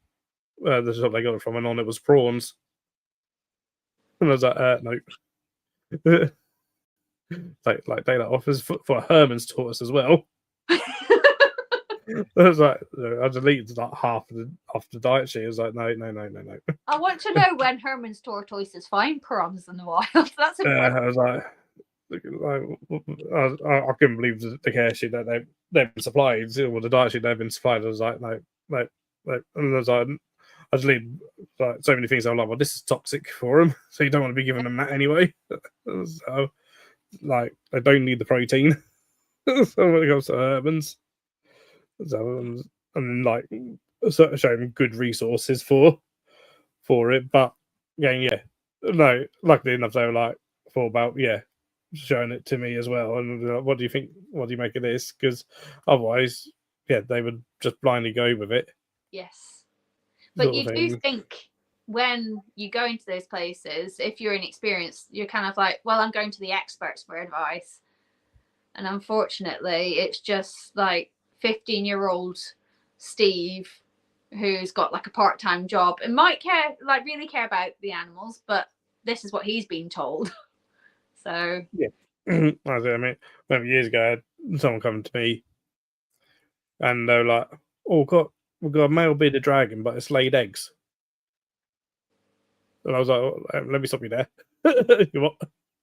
the shop they got it from, and on it was prawns. And I was like, nope. like they offers for Herman's tortoise as well. I was like, I deleted like half of the diet sheet. I was like, no. I want to know when Herman's tortoises find prawns in the wild. That's important. I was like, I couldn't believe the care sheet that they've been supplied, or the diet sheet they've been supplied. I was like, no. And I was like, I deleted like so many things. I'm like, well, this is toxic for them, so you don't want to be giving them that anyway. So, like, they don't need the protein. So when it comes to Herman's, so and then like showing good resources for it, but yeah, no. Luckily enough, they were like thought about showing it to me as well. And like, what do you think? What do you make of this? Because otherwise, they would just blindly go with it. Yes, but you do thing. think when you go into those places, if you're inexperienced, you're kind of like, well, I'm going to the experts for advice. And unfortunately, it's just like 15-year-old Steve who's got like a part-time job and might really care about the animals, but this is what he's been told. So yeah. I mean, remember years ago, I had someone come to me and they were like, "Oh, we've got a male bearded dragon, but it's laid eggs." And I was like, oh, "Let me stop you there." You what?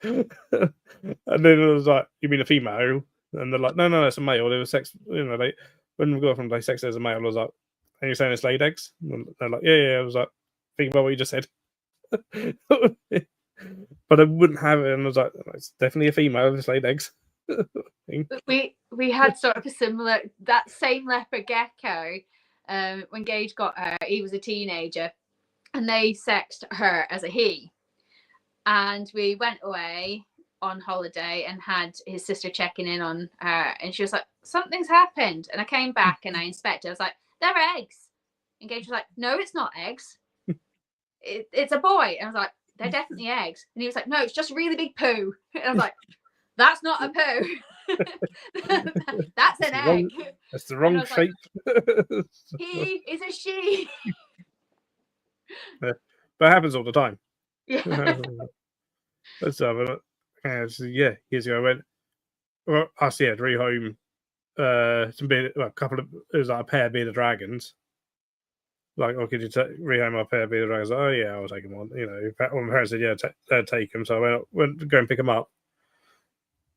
And then I was like, "You mean a female?" And they're like, "No, it's a male. They were sex. When we got from the sex as a male, I was like, and you're saying it's laid eggs?" And they're like, yeah. I was like, think about what you just said. But I wouldn't have it, and I was like, it's definitely a female. It's laid eggs. we had sort of a similar, that same leopard gecko. When Gage got her, he was a teenager, and they sexed her as a he. And we went away on holiday and had his sister checking in on her, and she was like, something's happened. And I came back and I inspected. I was like, they're eggs. And Gage was like, no, it's not eggs. It's a boy. And I was like, they're definitely eggs. And he was like, no, it's just a really big poo. And I was like, that's not a poo. That's an egg. That's the wrong shape. Like, he is a she. But it happens all the time. Yeah. Years ago I went. Well, I had to rehome a couple of, it was like a pair of bearded dragons. Like, oh, could you rehome my pair of bearded dragons? Oh yeah, I'll take them on. My parents said take them, so I went to go and pick them up.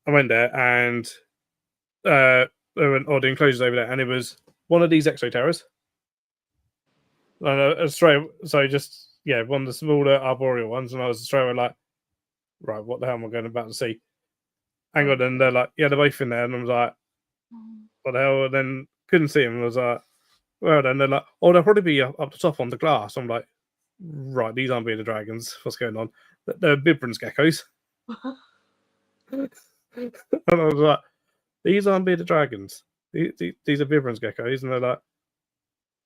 I went there and they went, the enclosures over there, and it was one of these exoterrors. So just one of the smaller arboreal ones, and I was straight away like, right, what the hell am I going about to see? Hang on, and they're like, they're both in there, and I was like, what the hell? And then couldn't see them. I was like, well, then they're like, oh, they'll probably be up the top on the glass. I'm like, right, these aren't bearded dragons. What's going on? They're Bibron's geckos. And I was like, these aren't bearded dragons. These are Bibron's geckos. And they're like,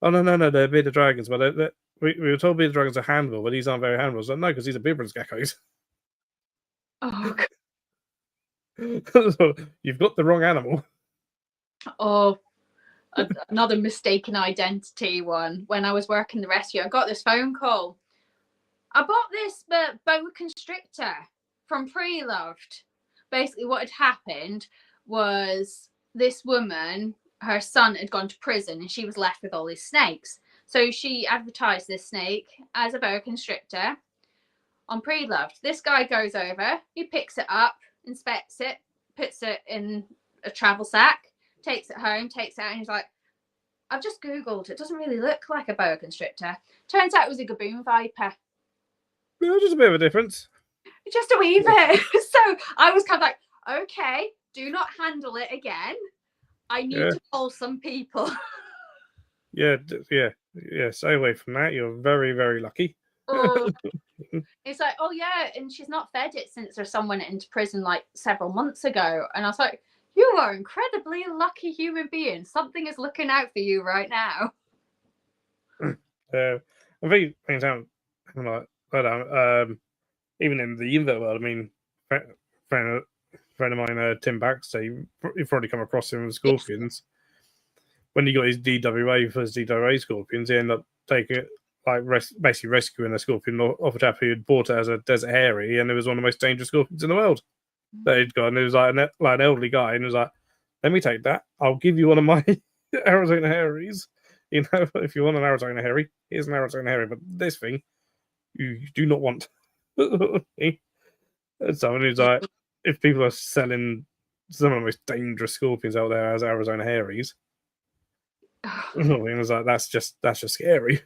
oh, no, they're bearded dragons. But we were told bearded dragons are handleable, but these aren't very handleable. So no, because these are Bibron's geckos. Oh, So you've got the wrong animal. Oh, another mistaken identity one. When I was working the rescue, I got this phone call. I bought this boa constrictor from Pre-Loved. Basically, what had happened was this woman, her son had gone to prison, and she was left with all these snakes. So she advertised this snake as a boa constrictor on Pre-Loved. This guy goes over, he picks it up, inspects it, puts it in a travel sack, takes it home, takes it out, and he's like, I've just Googled, it doesn't really look like a boa constrictor. Turns out it was a gaboon viper. Yeah, just a bit of a difference. Just a wee bit. So I was kind of like, okay, do not handle it again. I need to call some people. Yeah, stay away from that. You're very, very lucky. Oh. It's like, oh yeah, and she's not fed it since her son went into prison like several months ago. And I was like, you are an incredibly lucky human being. Something is looking out for you right now. I think things haven't like even in the Invert world. I mean, friend of mine, Tim Baxter, you've probably come across him with scorpions. When he got his DWA for his DWA scorpions, he ended up taking it, like basically rescuing a scorpion off a chap who had bought it as a desert hairy, and it was one of the most dangerous scorpions in the world that he'd got. And it was like an elderly guy, and he was like, "Let me take that. I'll give you one of my Arizona hairies. You know, if you want an Arizona hairy, here's an Arizona hairy. But this thing, you do not want." And someone who's like, if people are selling some of the most dangerous scorpions out there as Arizona hairies, I was like, that's just scary.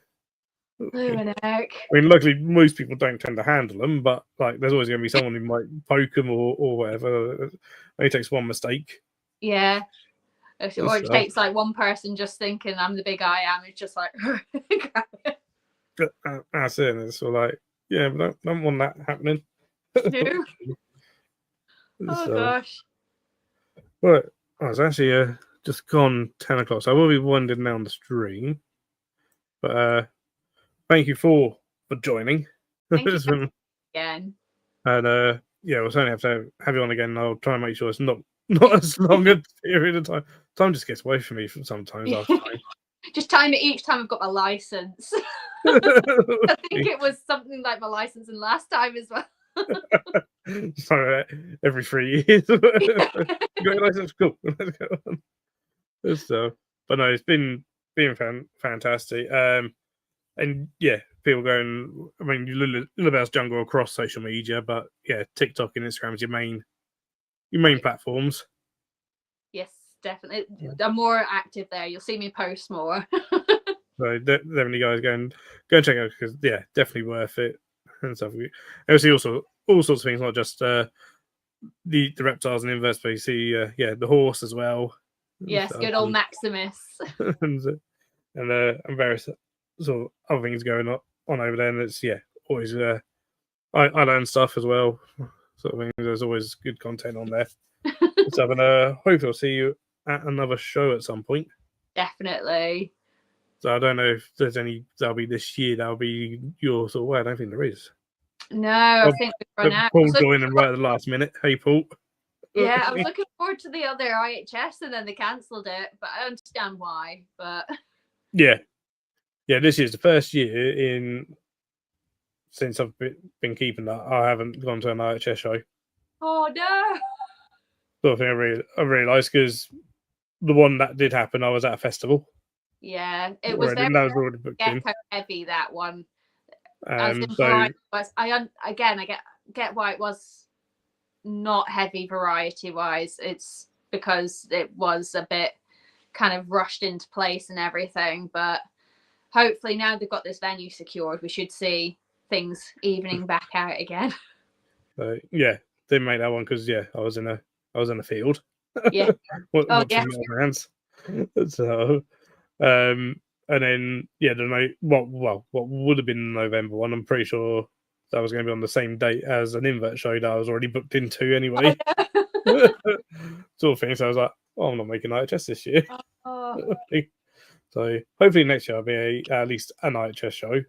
I mean, luckily most people don't tend to handle them, but like, there's always going to be someone who might poke them or whatever. It only takes one mistake. Yeah. Or it takes like one person just thinking I'm the big I am. It's just like, that's it. It's all like, yeah, but don't want that happening. No. Oh gosh. Well, I was actually just gone 10 o'clock, so I will be winding down the stream. But thank you for joining. Thank you again. And yeah, we'll certainly have to have you on again. I'll try and make sure it's not as long a period of time. Time just gets away from me sometimes after time. Just time it each time I've got my license. I think it was something like my license and last time as well. So every 3 years. You got your license? Cool. Let's go on. So, but no, it's been fantastic. And yeah, people going. I mean, Loulabelle's jungle across social media, but yeah, TikTok and Instagram is your main platforms. Yes, definitely. I'm more active there. You'll see me post more. So definitely, guys, go and check out, because yeah, definitely worth it and stuff. And we see all sorts of things, not just the reptiles and inverts, but you see the horse as well. Yes, good old Maximus. and various sort of other things going on over there, and it's always I learn stuff as well, sort of things. There's always good content on there. So, and hopefully I'll see you at another show at some point. Definitely. So I don't know if there's any that'll be this year. That'll be your sort of way. I don't think there is. No, I think we've run out. Paul joining right at the last minute. Hey, Paul. Yeah, I was looking forward to the other IHS, and then they cancelled it. But I understand why. But yeah, this year's the first year since I've been keeping that I haven't gone to an IHS show. Oh no! Sort of thing I realised, because the one that did happen, I was at a festival. Yeah, it was already, very that was already booked in. heavy, that one. So I get why it was not heavy variety wise. It's because it was a bit kind of rushed into place and everything. But hopefully now they've got this venue secured, we should see things evening back out again. Yeah, didn't make that one because I was in a field. Yeah. Hands. So and then what would have been the November one, I'm pretty sure that was going to be on the same date as an Invert show that I was already booked into anyway. Sort of thing. So I was like, I'm not making IHS this year. So hopefully next year I'll be at least an IHS show,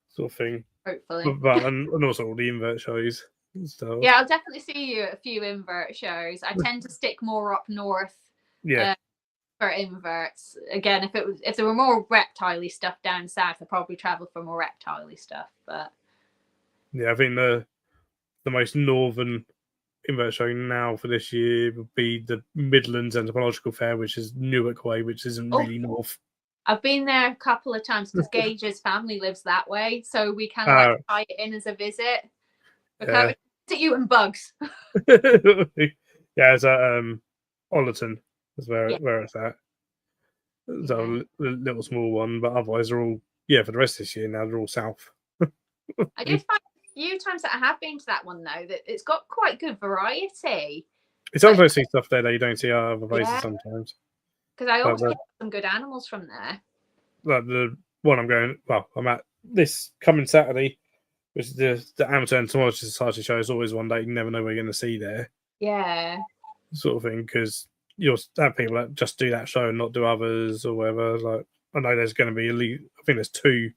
sort of thing. Hopefully. But and also all the Invert shows. So yeah, I'll definitely see you at a few Invert shows. I tend to stick more up north. Yeah. For inverts, again, if there were more reptile-y stuff down south, I'd probably travel for more reptile-y stuff. But yeah, I think the most northern invert show now for this year would be the Midlands Entomological Fair, which is Newark way, which isn't really north. I've been there a couple of times because Gage's family lives that way, so we kind of tie it in as a visit. Because visit you and bugs. Yeah, it's at Ollerton. That's where it's at. So a little small one, but otherwise they're all for the rest of this year now they're all south. I did find a few times that I have been to that one though that it's got quite good variety. It's sometimes see stuff there that you don't see at other places sometimes. Because I always get some good animals from there. Like the one I'm at this coming Saturday, which is the Amateur Entomology Society show, is always one that you never know what you're going to see there. Yeah. Sort of thing, because you'll have people that just do that show and not do others or whatever. Like I know there's going to be I think there's 2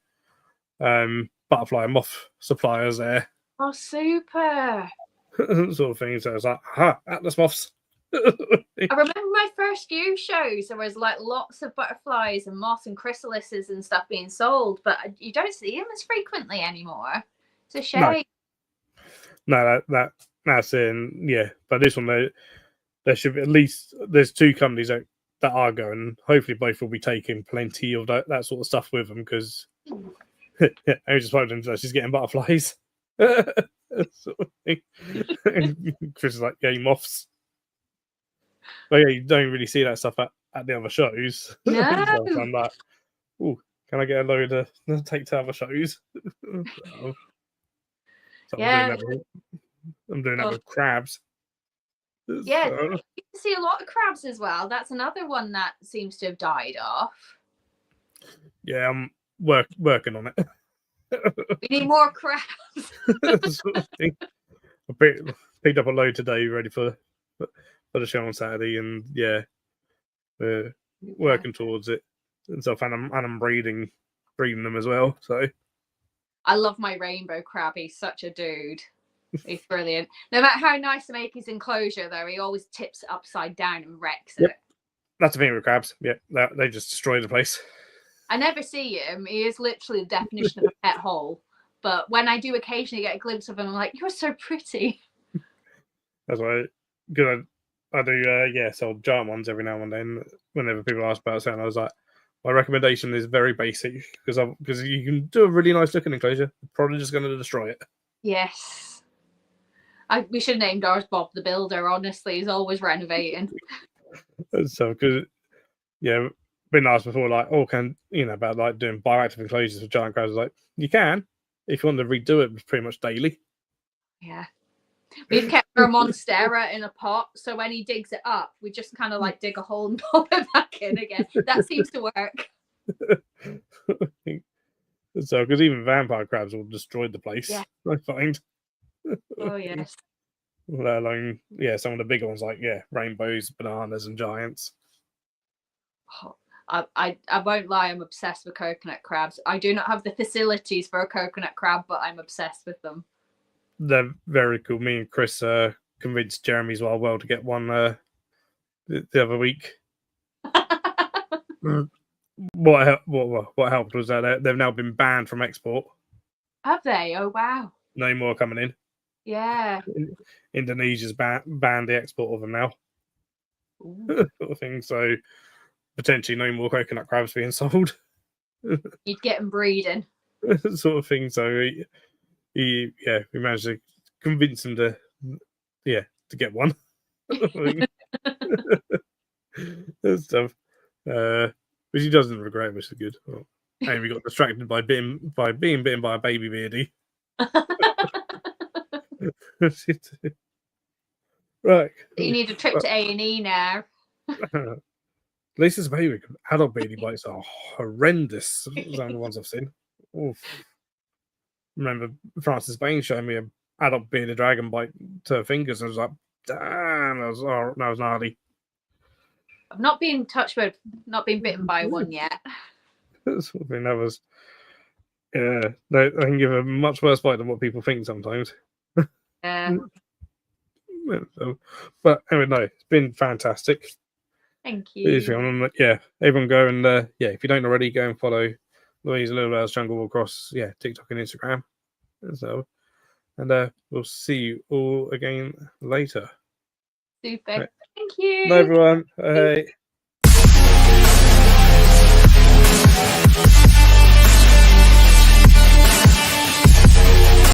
butterfly and moth suppliers there. Oh, super! sort of thing. So I was like, Atlas moths. I remember my first few shows, there was like lots of butterflies and moths and chrysalises and stuff being sold, but you don't see them as frequently anymore. It's a shame. No, that's in, yeah. But this one, there should be at least, there's 2 companies that are going. Hopefully both will be taking plenty of that sort of stuff with them, because I was just hoping that she's getting butterflies. Sort of thing. Chris is like, yeah, moths. But yeah, you don't really see that stuff at the other shows. No. So I'm like, oh, can I get a load to take to other shows? So Yeah. I'm doing that with crabs. Yeah, So, you can see a lot of crabs as well. That's another one that seems to have died off. yeah, I'm working on it. We need more crabs. Sort of thing. I picked up a load today, ready for the show on Saturday, and yeah, we're working towards it and stuff. And I'm breeding them as well. So I love my rainbow crab. He's such a dude. He's brilliant. No matter how nice to make his enclosure, though, he always tips it upside down and wrecks it. That's the thing with crabs. Yeah, they just destroy the place. I never see him. He is literally the definition of a pet hole. But when I do occasionally get a glimpse of him, I'm like, you're so pretty. That's why, because I do, sell giant ones every now and then. Whenever people ask about something, I was like, my recommendation is very basic, because you can do a really nice looking enclosure. You're probably just going to destroy it. Yes. We should have named ours Bob the Builder, honestly. He's always renovating. So, because, yeah, been asked before, like, about like doing bioactive enclosures for giant crabs. Like, you can, if you want to redo it pretty much daily. Yeah. We've kept our Monstera in a pot, so when he digs it up, we just kind of like dig a hole and pop it back in again. That seems to work. So, because even vampire crabs will destroy the place, yeah. I find. Oh, yes. Let alone, some of the bigger ones like, rainbows, bananas, and giants. Oh, I won't lie, I'm obsessed with coconut crabs. I do not have the facilities for a coconut crab, but I'm obsessed with them. They're very cool. Me and Chris convinced Jeremy as well to get one the other week. What helped was that they've now been banned from export. Have they? Oh, wow. No more coming in. Yeah. Indonesia's banned the export of them now. Sort of thing. So potentially no more coconut crabs being sold. You'd get them breeding. Sort of thing. So we managed to convince him to get one. Stuff. Which he doesn't regret, which is good. Well, and we got distracted by being bitten by a baby beardy. Right. You need a trip to A&E now. At least it's a baby. Adult beardy bites are horrendous. Those are the ones I've seen. Oof. Remember Francis Bain showing me an adult bearded dragon bite to her fingers, and I was like, damn, that was gnarly. I've not been bitten by one yet. Sort of thing. That was, they can give a much worse bite than what people think sometimes. Yeah. But anyway, no, it's been fantastic. Thank you. Everyone go and if you don't already, go and follow Louise Loulabelle's Jungle across TikTok and Instagram. So, and we'll see you all again later. Super. Right. Thank you. Bye everyone. Hey.